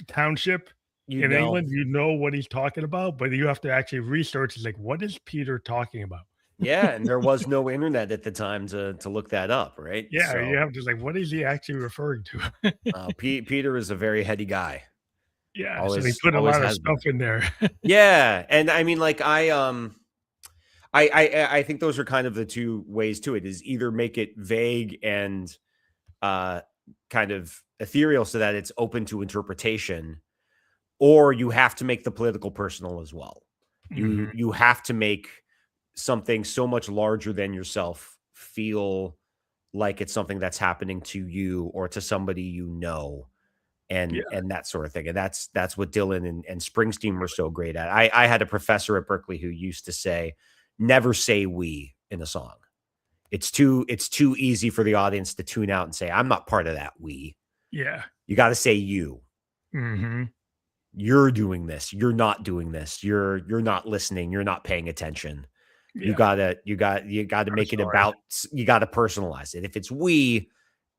township in England, you know what he's talking about, but you have to actually research. It's like, what is Peter talking about? Yeah, and there was no internet at the time to look that up, right? Yeah, so, you have to like, what is he actually referring to? Peter is a very heady guy. Yeah, always, so he put a lot of stuff in there. Yeah, and I mean, like I think those are kind of the two ways to it: is either make it vague and kind of ethereal so that it's open to interpretation, or you have to make the political personal as well. You have to make something so much larger than yourself feel like it's something that's happening to you or to somebody you know, and that sort of thing. And that's what Dylan and Springsteen were so great at. I had a professor at Berkeley who used to say, never say we in a song. It's too easy for the audience to tune out and say, I'm not part of that we. Yeah. You got to say you. You're doing this. You're not doing this. You're not listening. You're not paying attention. Yeah. You got to make it about, you got to personalize it. If it's we,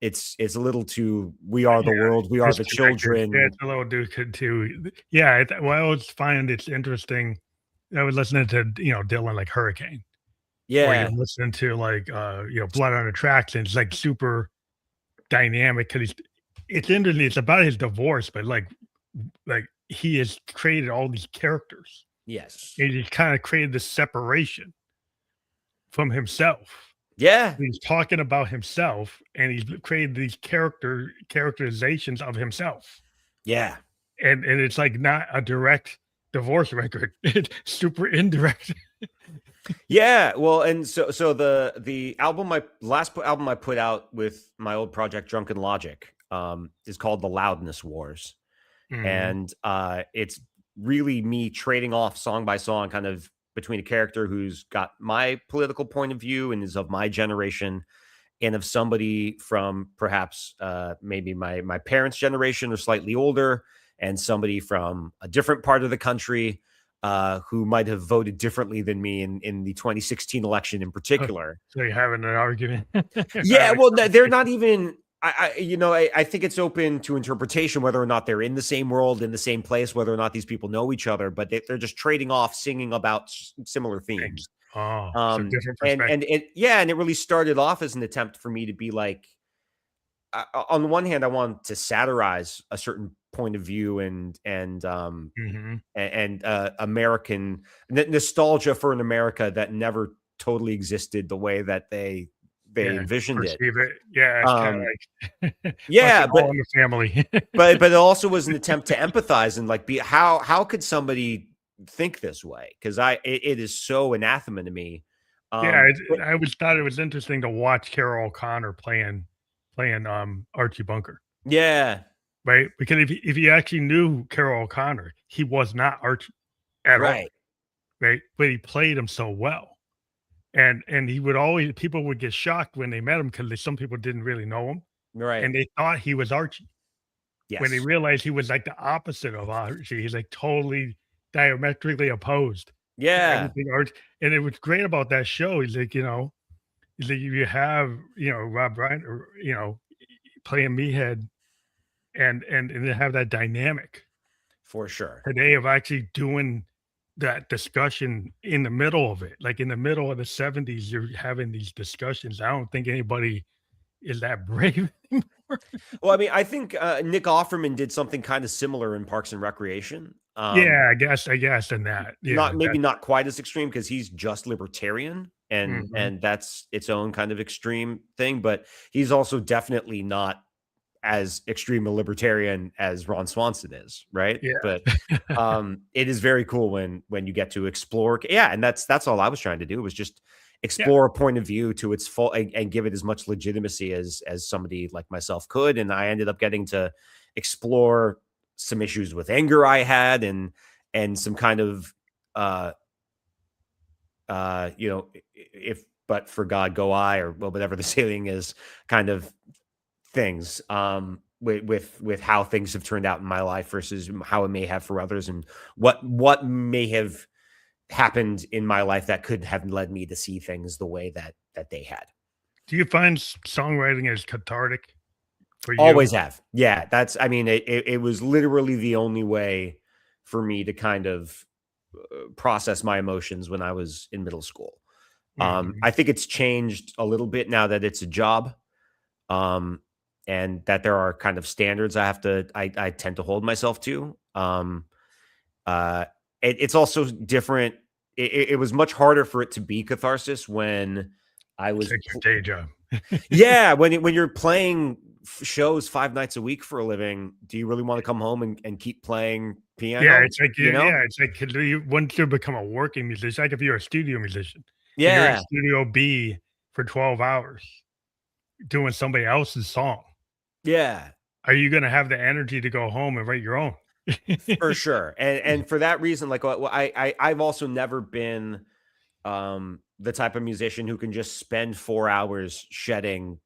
it's a little too, we are the world. We are the children. Yeah, it's a little too. Yeah. Well, I always find it's interesting. I was listening to, Dylan, like Hurricane. Yeah. Or you're listening to like, Blood on the Tracks, and it's like super dynamic because it's interesting. It's about his divorce, but like he has created all these characters. Yes. And he's kind of created this separation from himself. Yeah. He's talking about himself, and he's created these characterizations of himself. Yeah. And it's like not a direct divorce record. It's super indirect. Yeah, well, and so the last album I put out with my old project Drunken Logic is called The Loudness Wars. And it's really me trading off song by song, kind of between a character who's got my political point of view and is of my generation, and of somebody from perhaps maybe my parents' generation or slightly older, and somebody from a different part of the country who might have voted differently than me in the 2016 election in particular. So you're having an argument. Yeah, well, they're not even. I think it's open to interpretation whether or not they're in the same world, in the same place, whether or not these people know each other, but they're just trading off, singing about similar themes. Oh, so different And perspective. and it really started off as an attempt for me to be like, on the one hand, I want to satirize a certain point of view Mhm. and American nostalgia for an America that never totally existed the way that they Yeah, envisioned it. perceive it. Yeah, it's kinda Um, like bunch yeah, of All in the Family. but it also was an attempt to empathize and like be how could somebody think this way? Because it is so anathema to me. Yeah, But I always thought it was interesting to watch Carol O'Connor playing, Archie Bunker, yeah, right? Because if you actually knew Carol O'Connor, he was not Archie at all, right, right? But he played him so well. And he would always people would get shocked when they met him because some people didn't really know him, right, and they thought he was Archie. When they yes, realized he was like the opposite of Archie, he's like totally diametrically opposed to yeah, everything Archie. And it was great about that show. He's like you have Rob Bryan or playing Meathead and they have that dynamic for sure. today of actually doing that discussion in the middle of it. Like in the middle of the 70s, you're having these discussions. I don't think anybody is that brave anymore. Well, I mean, I think Nick Offerman did something kind of similar in Parks and Recreation. Yeah, I guess in that. Yeah, Not maybe not quite as extreme because he's just libertarian mhm. and that's its own kind of extreme thing, but he's also definitely not as extreme a libertarian as Ron Swanson is, right? But Yeah. it is very cool when you get to explore. Yeah, and that's all I was trying to do was just Yeah. explore a point of view to its full and give it as much legitimacy as somebody like myself could. And I ended up getting to explore some issues with anger I had and some kind of uh if but for God go I, or well, whatever the saying is, kind of things with how things have turned out in my life versus how it may have for others, and what may have happened in my life that could have led me to see things the way that they had. Do you find songwriting as cathartic for you? Always have. Yeah, that's I mean it was literally the only way for me to kind of process my emotions when I was in middle school. Mhm. I think it's changed a little bit now that it's a job. Um, and that there are kind of standards I tend to hold myself to. Uh, it's also different. It was much harder for it to be catharsis when I It's was, like your day job. yeah, when you're playing shows 5 nights a week for a living, do you really want to come home and keep playing Yeah, piano? it's like You know? yeah, it's like 'cause you once you become a working musician, like if you're a studio musician and you're in Yeah, Studio B for 12 hours doing somebody else's song, yeah. are you gonna have the energy to go home and write your own? For sure, and for that reason, like, I've also never been, the type of musician who can just spend 4 hours shedding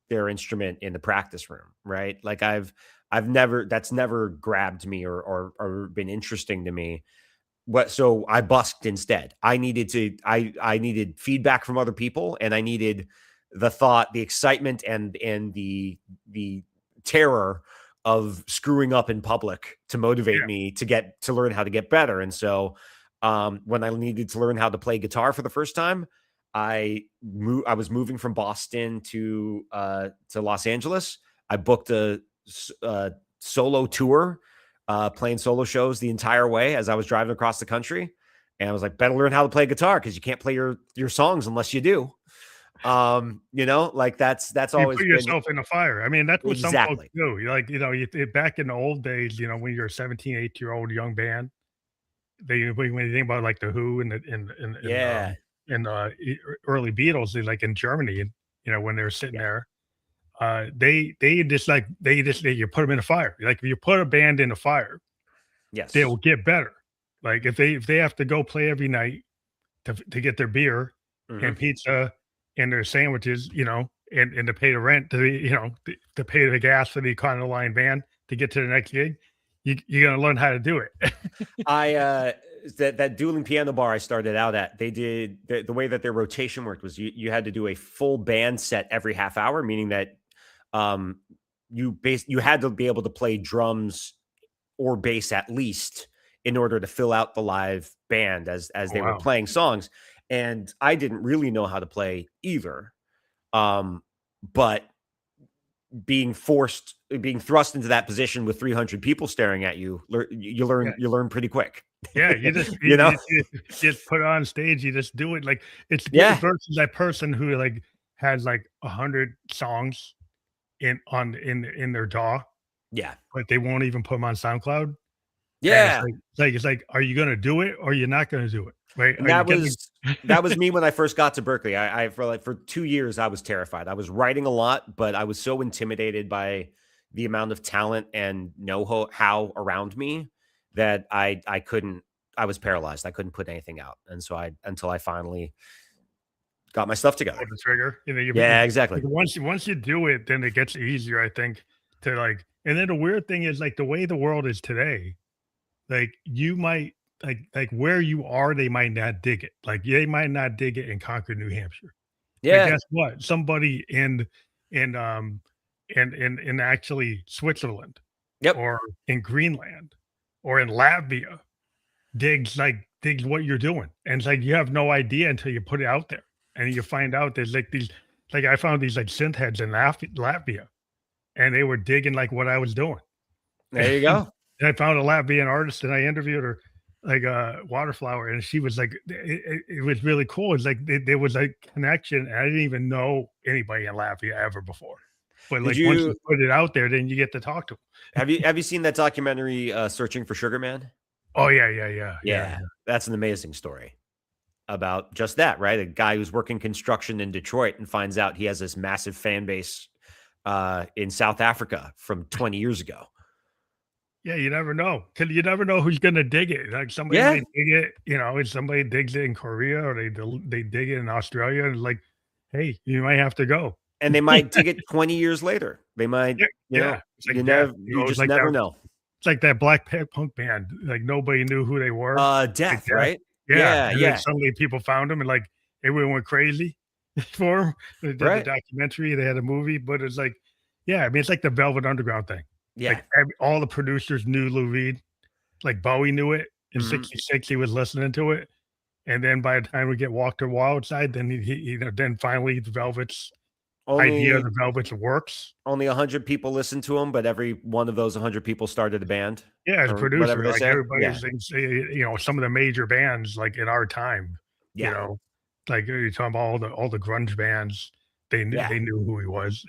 their instrument in the practice room, right? Like, I've never that's never grabbed me or been interesting to me. So I busked instead. I needed feedback from other people, and I needed the excitement and the terror of screwing up in public to motivate Yeah, me to learn how to get better. And so when I needed to learn how to play guitar for the first time, I was moving from Boston to Los Angeles. I booked a solo tour, playing solo shows the entire way as I was driving across the country. And I was like, better learn how to play guitar because you can't play your songs unless you do. Like that's you always put been yourself in the fire. I mean, that's what some folks exactly. do. You like, back in the old days, when you're a 17, 8-year-old young band, when you think about like the Who and Yeah. early Beatles, they like in Germany, and when they were sitting Yeah. there, you put them in a fire. Like if you put a band in a fire, they Yes. will get better. Like if they have to go play every night to get their beer Mhm. and pizza and their sandwiches, and to pay the rent, to pay the gas for the Econo Line van to get to the next gig, you're gonna learn how to do it. That dueling piano bar I started out at, they did the way that their rotation worked was you had to do a full band set every half hour, meaning that um you had to be able to play drums or bass at least in order to fill out the live band as Oh, they were wow. playing songs. And I didn't really know how to play either. But being thrust into that position with 300 people staring at you, Yeah. you learn pretty quick. Yeah, you just You know? you just put it on stage, you just do it, like, it's good Yeah. versus that person who, like, has, like, 100 songs in their DAW, Yeah. but they won't even put them on SoundCloud, and Yeah. it's like, are you gonna do it or you're not gonna do it, right? And Are you that gonna was me when I first got to Berkeley. I for 2 years, I was terrified. I was writing a lot, but I was so intimidated by the amount of talent and know-how around me that I couldn't. I was paralyzed. I couldn't put anything out, and so until I finally got my stuff pull together. the trigger, Yeah, exactly. like, once you do it, then it gets easier, I think, to, like, and then the weird thing is, like, the way the world is today, like, you might like, where you are, they might not dig it, like, they might not dig it in Concord, New Hampshire. But Yeah. guess what? Somebody in, in actually Switzerland Yep. or in Greenland or in Latvia digs what you're doing, and it's like you have no idea until you put it out there, and you find out there's, like, these like, I found these, like, synth heads in Latvia, and they were digging, like, what I was doing. There you go. And I found a Latvian artist, and I interviewed her, like, Waterflower, and she was like, it was really cool. It's like there was a connection, and I didn't even know anybody in Latvia ever before. But, Did like, once you you put it out there, then you get to talk to 'em. have you seen that documentary, Searching for Sugar Man? Oh, yeah. Yeah, that's an amazing story about just that, right? A guy who's working construction in Detroit and finds out he has this massive fan base in South Africa from 20 years ago. Yeah, you never know, 'cause you never know who's gonna dig it. Like, somebody Yeah. might dig it, and somebody digs it in Korea or they dig it in Australia, and, like, hey, you might have to go. And they might dig it 20 years later. They might, Yeah, yeah. It's like death, you it's just like never that know. it's like that black punk band, like, nobody knew who they were. Like Death, Death. right? Yeah, Yeah, and then yeah, suddenly people found him and, like, everyone went crazy for him. They did the right. documentary, they had a movie, but it's like, yeah, I mean, it's like the Velvet Underground thing. Yeah. Like, all the producers knew Lou Reed, like, Bowie knew it. In Mhm. '66, he was listening to it, and then by the time we get Walk the Wild Side, then then finally the Velvet's idea of Only the Velvet's works. only 100 people listened to him, but every one of those 100 people started a band Yeah, as a or whatever producer, they like, say. Yeah. everybody's thinks, some of the major bands, like, in our time, you Yeah. know, like, you're talking about all the grunge bands, Yeah. they knew who he was,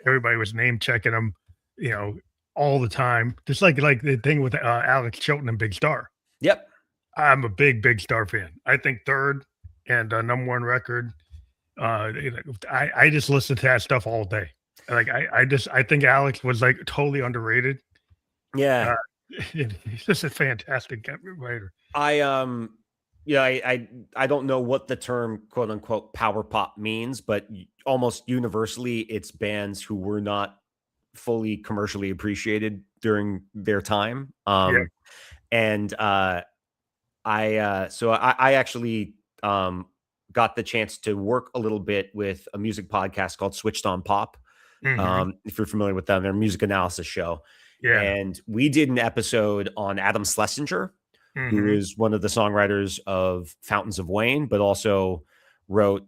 everybody was name checking him, you know, all the time, just like the thing with, Alex Chilton and Big Star. Yep. I'm a big Star fan. I think 3rd and, number 1 record, I just listen to that stuff all day. Like, I think Alex was, like, totally underrated. Yeah. Uh, he's just a fantastic writer. I yeah, I don't know what the term quote unquote power pop means, but almost universally it's bands who were not fully commercially appreciated during their time. Yeah. And I actually got the chance to work a little bit with a music podcast called Switched on Pop. Mhm. If you're familiar with them, they're a music analysis show. Yeah. And we did an episode on Adam Schlesinger, who Mhm. is one of the songwriters of Fountains of Wayne, but also wrote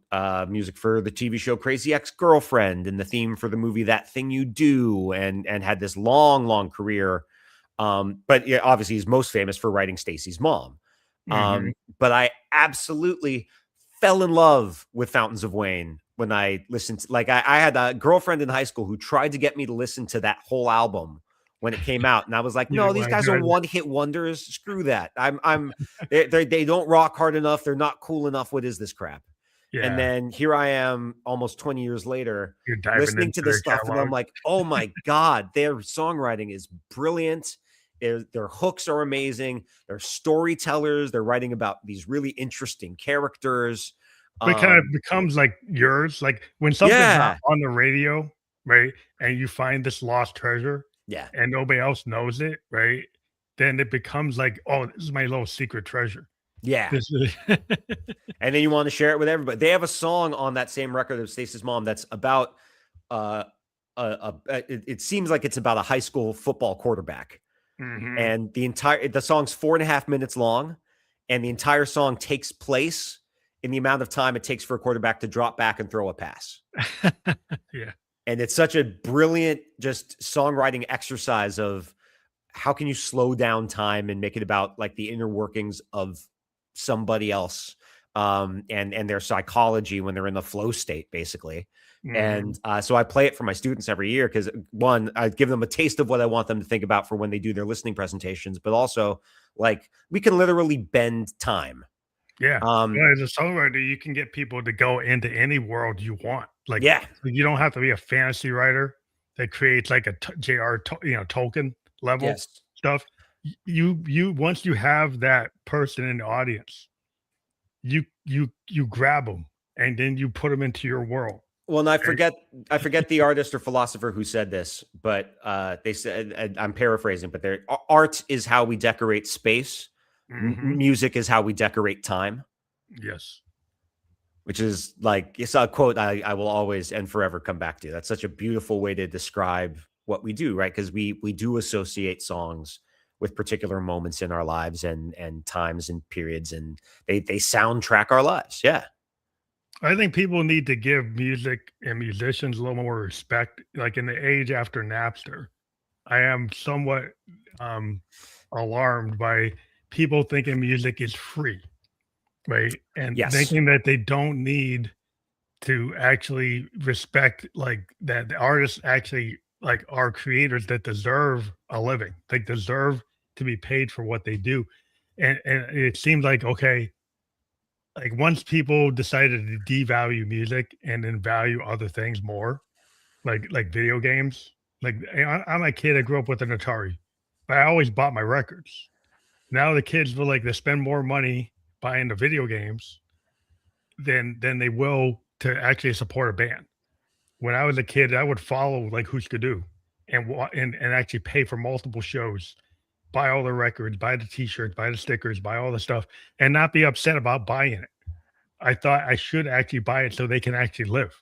music for the TV show Crazy Ex-Girlfriend and the theme for the movie That Thing You Do, and had this long career. But yeah, obviously he's most famous for writing Stacy's Mom. Mhm. But I absolutely fell in love with Fountains of Wayne when I listened to, like, I had a girlfriend in high school who tried to get me to listen to that whole album when it came out. And I was like, You no, didn't these wanna guys do are it. one-hit wonders. Screw that. They don't rock hard enough. They're not cool enough. What is this crap? And Yeah. then here I am almost 20 years later You're diving listening into to their this stuff. And I'm catalog. like, oh my God, their songwriting is brilliant. Their hooks are amazing. They're storytellers. They're writing about these really interesting characters. But it kind of becomes like yours. Like when something's not Yeah. on the radio, right? And you find this lost treasure Yeah. and nobody else knows it, right? Then it becomes like, oh, this is my little secret treasure. Yeah. This is And then you want to share it with everybody. They have a song on that same record of Stacey's mom that's about it seems like it's about a high school football quarterback. Mhm. And the song's 4.5 minutes long, and the entire song takes place in the amount of time it takes for a quarterback to drop back and throw a pass. Yeah. And it's such a brilliant just songwriting exercise of how can you slow down time and make it about like the inner workings of somebody else, and their psychology when they're in the flow state, basically. Mhm. And so I play it for my students every year because, one, I give them a taste of what I want them to think about for when they do their listening presentations, but also like we can literally bend time. Yeah. Um, Well, as a songwriter, you can get people to go into any world you want. Like, yeah, you don't have to be a fantasy writer that creates like a J.R. Tolkien level yes. stuff. You once you have that person in the audience, you grab them and then you put them into your world. Well, and I Right? forget the artist or philosopher who said this, but they said, and I'm paraphrasing, but art is how we decorate space. Mhm. Music is how we decorate time, Yes. which is like, it's a quote I will always and forever come back to. That's such a beautiful way to describe what we do, right? Because we do associate songs with particular moments in our lives and times and periods, and they soundtrack our lives. Yeah. I think people need to give music and musicians a little more respect. Like in the age after Napster, I am somewhat um, alarmed by people thinking music is free, right? And Yes. thinking that they don't need to actually respect like that the artists actually like are creators that deserve a living. They deserve to be paid for what they do. And it seems like okay, like once people decided to devalue music and then value other things more, like video games. Like I'm a kid, I grew up with an Atari, but I always bought my records. Now the kids will like they spend more money buying the video games than they will to actually support a band. When I was a kid, I would follow like Husker Du and actually pay for multiple shows, buy all the records, buy the t-shirts, buy the stickers, buy all the stuff, and not be upset about buying it. I thought I should actually buy it so they can actually live.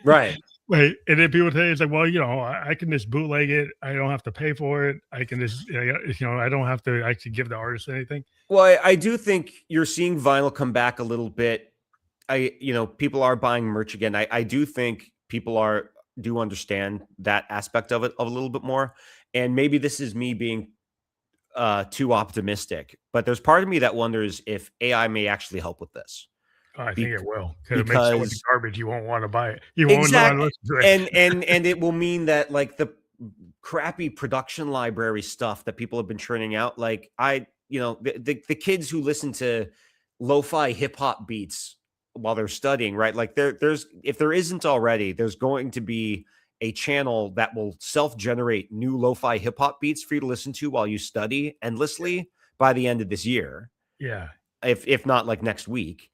Right. Right, and then people say it's like, well, I can just bootleg it. I don't have to pay for it. I can just, I don't have to actually give the artist anything. Well, I do think you're seeing vinyl come back a little bit. People are buying merch again. I do think people do understand that aspect of it a little bit more. And maybe this is me being too optimistic, but there's part of me that wonders if AI may actually help with this. I think it will because it makes so much Because garbage. You won't want to buy it. You won't want to exactly, listen to it. and it will mean that like the crappy production library stuff that people have been churning out, like the kids who listen to lo-fi hip hop beats while they're studying, right? Like there's if there isn't already, there's going to be a channel that will self-generate new lo-fi hip hop beats for you to listen to while you study endlessly by the end of this year, Yeah, if not like next week.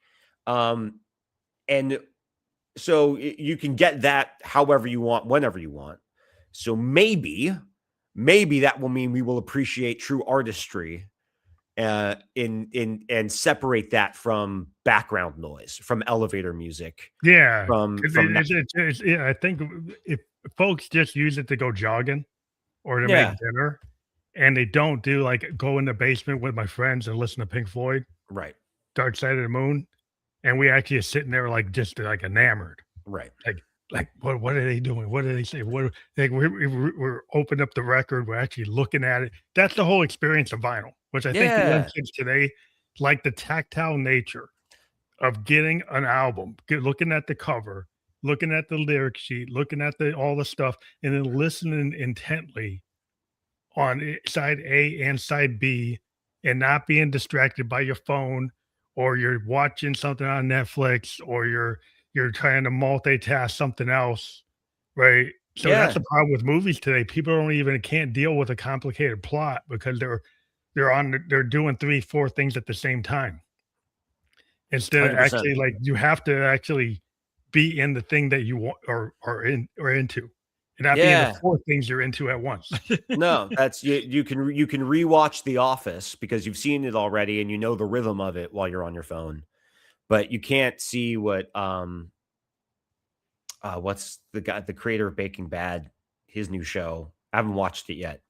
And so you can get that however you want, whenever you want. So maybe that will mean we will appreciate true artistry and separate that from background noise, from elevator music, yeah. from Yeah, I think if folks just use it to go jogging or to make yeah, dinner, and they don't do like go in the basement with my friends and listen to Pink Floyd, right, Dark Side of the Moon, and we actually are sitting there like just like enamored. right. Like what are they doing? What do they say? What like we're opening up the record, we're actually looking at it. That's the whole experience of vinyl, which I think the young Yeah, kids today like the tactile nature of getting an album, looking at the cover, looking at the lyric sheet, looking at all the stuff, and then listening intently on side A and side B, and not being distracted by your phone or you're watching something on Netflix or you're trying to multitask something else, right? So that's the problem with movies today. People can't deal with a complicated plot because they're doing 3, 4 things at the same time. Instead of 100%. actually, like, you have to actually be in the thing that you want or into, and not be in the Yeah. 4 things you're into at once. No, that's you can rewatch The Office because you've seen it already and you know the rhythm of it while you're on your phone. But you can't see what's the creator of Breaking Bad, his new show. I haven't watched it yet.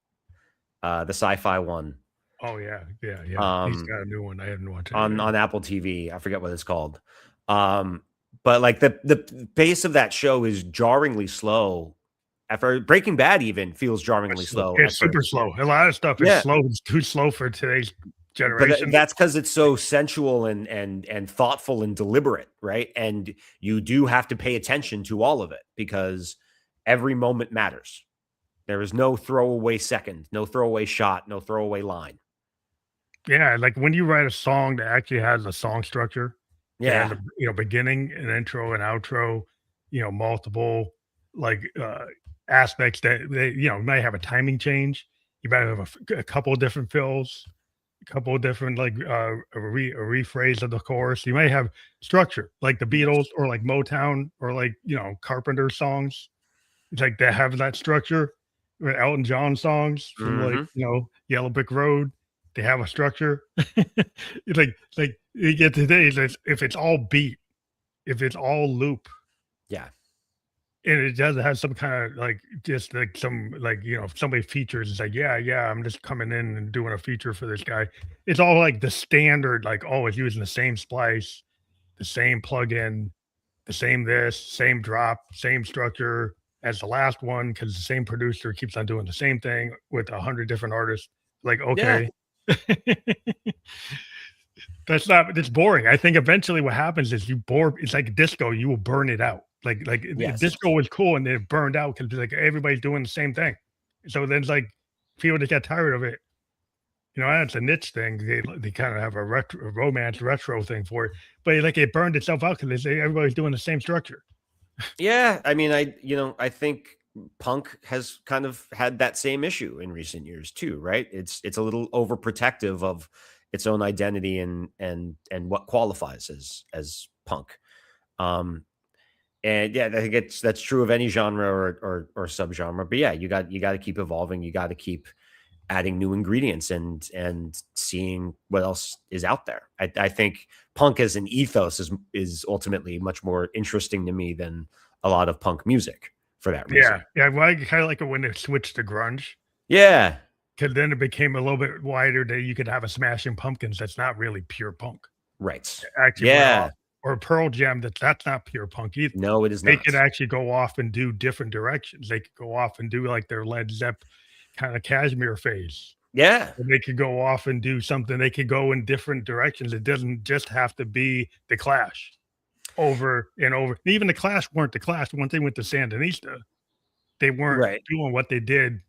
The sci-fi one. Oh, yeah. Yeah, He's got a new one. I haven't watched it on yet. Apple TV. I forget what it's called. But like the pace of that show is jarringly slow. After Breaking Bad even feels jarringly slow. It's super slow. A lot of stuff is slow. It's too slow for today's generation. But that's because it's so sensual and thoughtful and deliberate, right? And you do have to pay attention to all of it because every moment matters. There is no throwaway second, no throwaway shot, no throwaway line. Yeah, like when you write a song that actually has a song structure, Yeah. and beginning, an intro, an outro, multiple like aspects that they might have a timing change. You might have a couple of different fills, a couple of different like a rephrase of the chorus. You might have structure like the Beatles or like Motown or like Carpenter songs. It's like they have that structure. Or Elton John songs from like Yellow Brick Road. They have a structure. It's like you get today is if it's all beat, if it's all loop, Yeah. and it doesn't have some kind of like just like some like if somebody features, it's like yeah, I'm just coming in and doing a feature for this guy. It's all like the standard, like it's using the same splice, the same plugin, the same same drop, same structure as the last one because the same producer keeps on doing the same thing with 100 different artists. Like okay. It's boring. I think eventually what happens is it's like disco, you will burn it out. Like disco was cool and it burned out because like everybody's doing the same thing. So then it's like people just get tired of it. That's a niche thing. They kind of have a romance retro thing for it, but like it burned itself out because everybody's doing the same structure. Yeah, I mean, I think punk has kind of had that same issue in recent years too, right? It's a little overprotective of its own identity and what qualifies as punk. And yeah, I think that's true of any genre or subgenre. But yeah, you got to keep evolving. You got to keep adding new ingredients and seeing what else is out there. I think punk as an ethos is ultimately much more interesting to me than a lot of punk music for that reason. Yeah. Well, I kind of like it when they switched to grunge. Yeah. Because then it became a little bit wider that you could have a Smashing Pumpkins that's not really pure punk. Right. Actually, yeah. Or Pearl Jam that's not pure punk either. No, it is not. They could actually go off and do different directions. They could go off and do like their Led Zepp kind of Kashmir phase. Yeah. Or they could go off and do something. They could go in different directions. It doesn't just have to be the Clash over and over. Even the Clash weren't the Clash. Once they went to Sandinista, they weren't doing what they did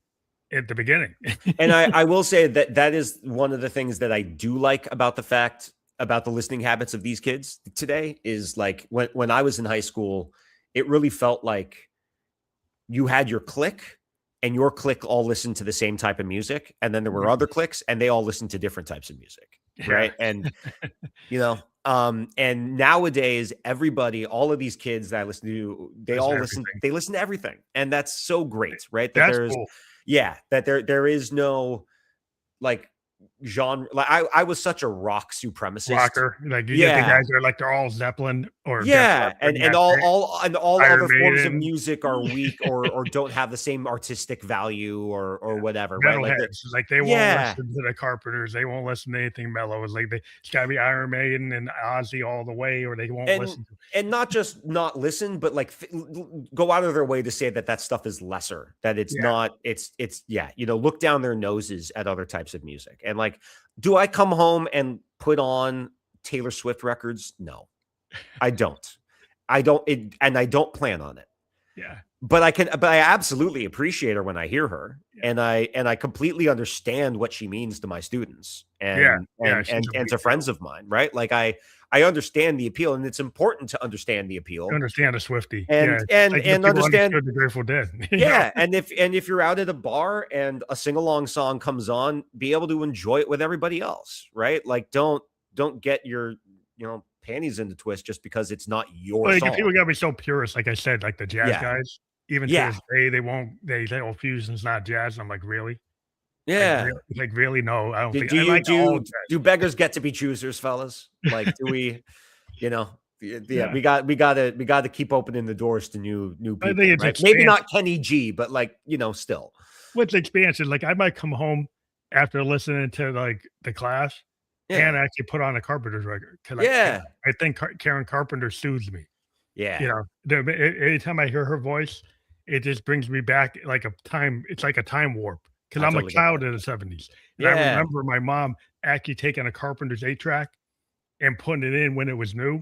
at the beginning. And I will say that is one of the things that I do like about the listening habits of these kids today is like when I was in high school, it really felt like you had your clique and your clique all listened to the same type of music. And then there were other cliques and they all listened to different types of music. Right. And, and nowadays, everybody, all of these kids that I listen to, they listen to everything. And that's so great. Right. That's cool. Yeah. That there is no like genre. Like I was such a rock supremacist. Rocker. Like you get the guys that are like they're all Zeppelin or and all other forms of Maiden. music are weak or don't have the same artistic value or whatever. Right? Like they won't listen to the Carpenters. They won't listen to anything mellow. It's like it's gotta be Iron Maiden and Ozzy all the way, or they won't listen to. And not just not listen, but like go out of their way to say that stuff is lesser. That it's not. It's look down their noses at other types of music. And like, do I come home and put on Taylor Swift records? No, I don't. And I don't plan on it. Yeah. But I absolutely appreciate her when I hear her. Yeah. And I completely understand what she means to my students and to friends of mine, right? Like I I understand the appeal, and it's important to understand the appeal. Understand a Swiftie, and understand the Grateful Dead. Yeah, and if you're out at a bar and a sing-along song comes on, be able to enjoy it with everybody else, right? Like don't get your panties in the twist just because it's not your song. People gotta be so purist, like I said, like the jazz guys. Even to this day, they say, "Oh, fusion's not jazz." And I'm like, really? Yeah. Like really? No, I don't think. Do beggars get to be choosers, fellas? Like, do we? We got to keep opening the doors to new people. I think it's right? Maybe not Kenny G, but like still. What's expansion? Like I might come home after listening to like the Clash and actually put on a Carpenter's record because I think Karen Carpenter soothes me. Yeah, anytime I hear her voice, it just brings me back like a time. It's like a time warp because I'm a child in the 70s. And I remember my mom actually taking a Carpenter's 8-track and putting it in when it was new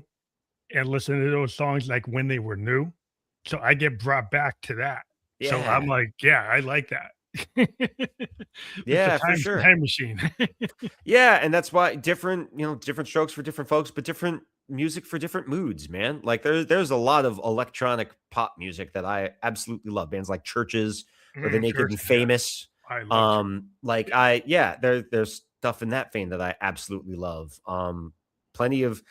and listening to those songs like when they were new. So I get brought back to that. Yeah. So I'm like, I like that. For sure. Time machine. And that's why different strokes for different folks, but different music for different moods, man. Like there's a lot of electronic pop music that I absolutely love. Bands like Churches or The Naked and Famous. I love there's stuff in that vein that I absolutely love. Plenty of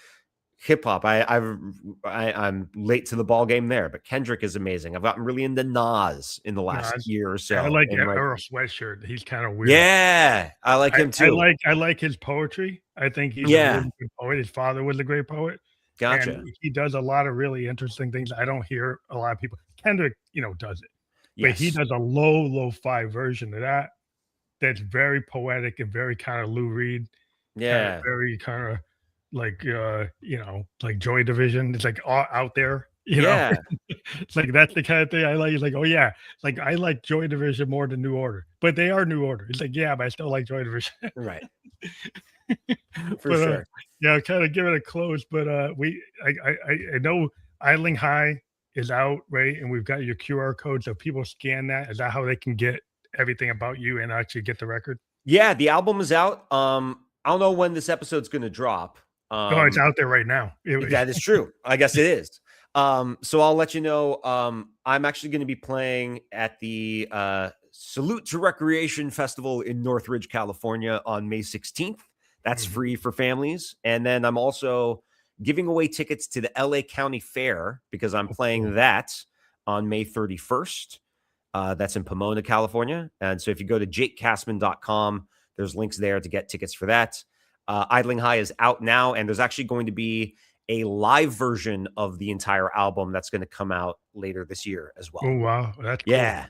hip hop. I'm late to the ball game there, but Kendrick is amazing. I've gotten really into Nas in the last year or so. I like Earl Sweatshirt. He's kind of weird. Yeah, I like him too. I like his poetry. I think he's a really good poet. His father was a great poet. Gotcha. And he does a lot of really interesting things. I don't hear a lot of people. Kendrick, does it. But he does a lo-fi version of that. That's very poetic and very kind of Lou Reed. Yeah. Very kind of like like Joy Division. It's like all out there. It's like that's the kind of thing I like. It's like, like I like Joy Division more than New Order, but they are New Order. It's like, but I still like Joy Division. Right. For sure. Kind of give it a close, but I know Idling High is out, right? And we've got your QR code, so people scan that. Is that how they can get everything about you and actually get the record? Yeah, the album is out. I don't know when this episode's going to drop. It's out there right now. That is true. I guess it is. So I'll let you know. I'm actually going to be playing at the Salute to Recreation Festival in Northridge, California on May 16th. That's free for families. And then I'm also giving away tickets to the LA County Fair because I'm playing that on May 31st. That's in Pomona, California. And so if you go to jakecassman.com, there's links there to get tickets for that. Idling High is out now, and there's actually going to be a live version of the entire album that's going to come out later this year as well. Oh, wow. That's cool. Yeah.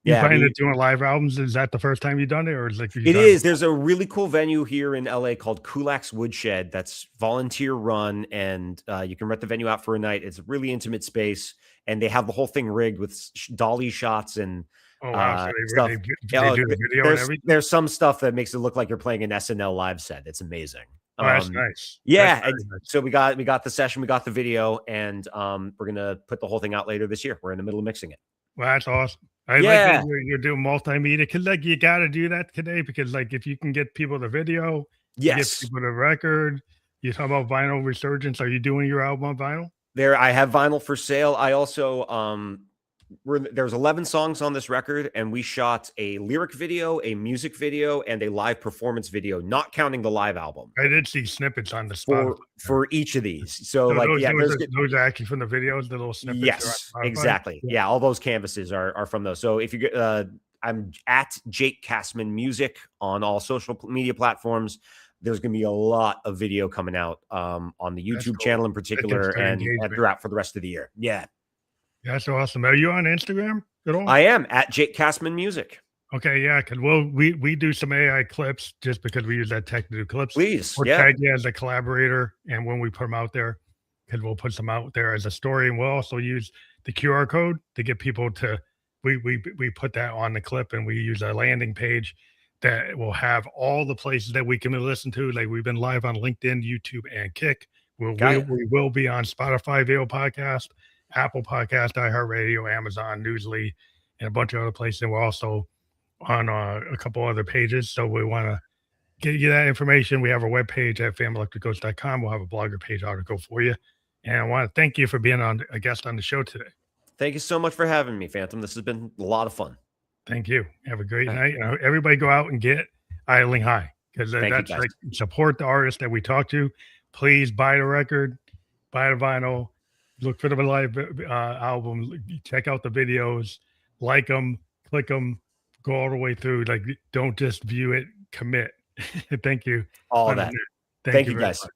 You find that doing live albums, is that the first time you've done it? Or is it is. There's a really cool venue here in LA called Kulak's Woodshed that's volunteer run, and you can rent the venue out for a night. It's a really intimate space, and they have the whole thing rigged with dolly shots and stuff. They do the video and everything? There's some stuff that makes it look like you're playing an SNL live set. It's amazing. Oh, that's nice. Yeah. That's nice. So we got the session, we got the video, and we're gonna put the whole thing out later this year. We're in the middle of mixing it. Well, that's awesome. I like that you're doing multimedia because like you got to do that today because like if you can get people the video, get people the record. You talk about vinyl resurgence. Are you doing your album on vinyl? I have vinyl for sale. I also there's 11 songs on this record, and we shot a lyric video, a music video, and a live performance video, not counting the live album. I did see snippets on the spot for each of these. So those are actually from the videos, the little snippets. Yes, exactly. Yeah, all those canvases are from those. So if you get, I'm at Jake Cassman Music on all social media platforms. There's going to be a lot of video coming out on the YouTube channel in particular, and throughout for the rest of the year. Yeah. That's awesome. Are you on Instagram at all? I am at Jake Cassman Music. Okay, yeah. We do some AI clips just because we use that tech to do clips. Please, we'll tag you as a collaborator, and when we put them out there, because we'll put them out there as a story, and we'll also use the QR code to get people to. We put that on the clip, and we use a landing page that will have all the places that we can listen to. Like we've been live on LinkedIn, YouTube, and Kick. We will be on Spotify, Video Podcast, Apple Podcast, iHeartRadio, Amazon, Newsly, and a bunch of other places. And we're also on a couple other pages. So we want to get you that information. We have our webpage at fameelectricals.com. We'll have a blogger page article for you. And I want to thank you for being on a guest on the show today. Thank you so much for having me, Phantom. This has been a lot of fun. Thank you. Have a great night. Everybody go out and get Idling High, because that's like, support the artist that we talk to. Please buy the record, buy the vinyl, look for the live album, check out the videos, like them, click them, go all the way through. Like, don't just view it, commit. Thank you. All that. Thank you guys. much.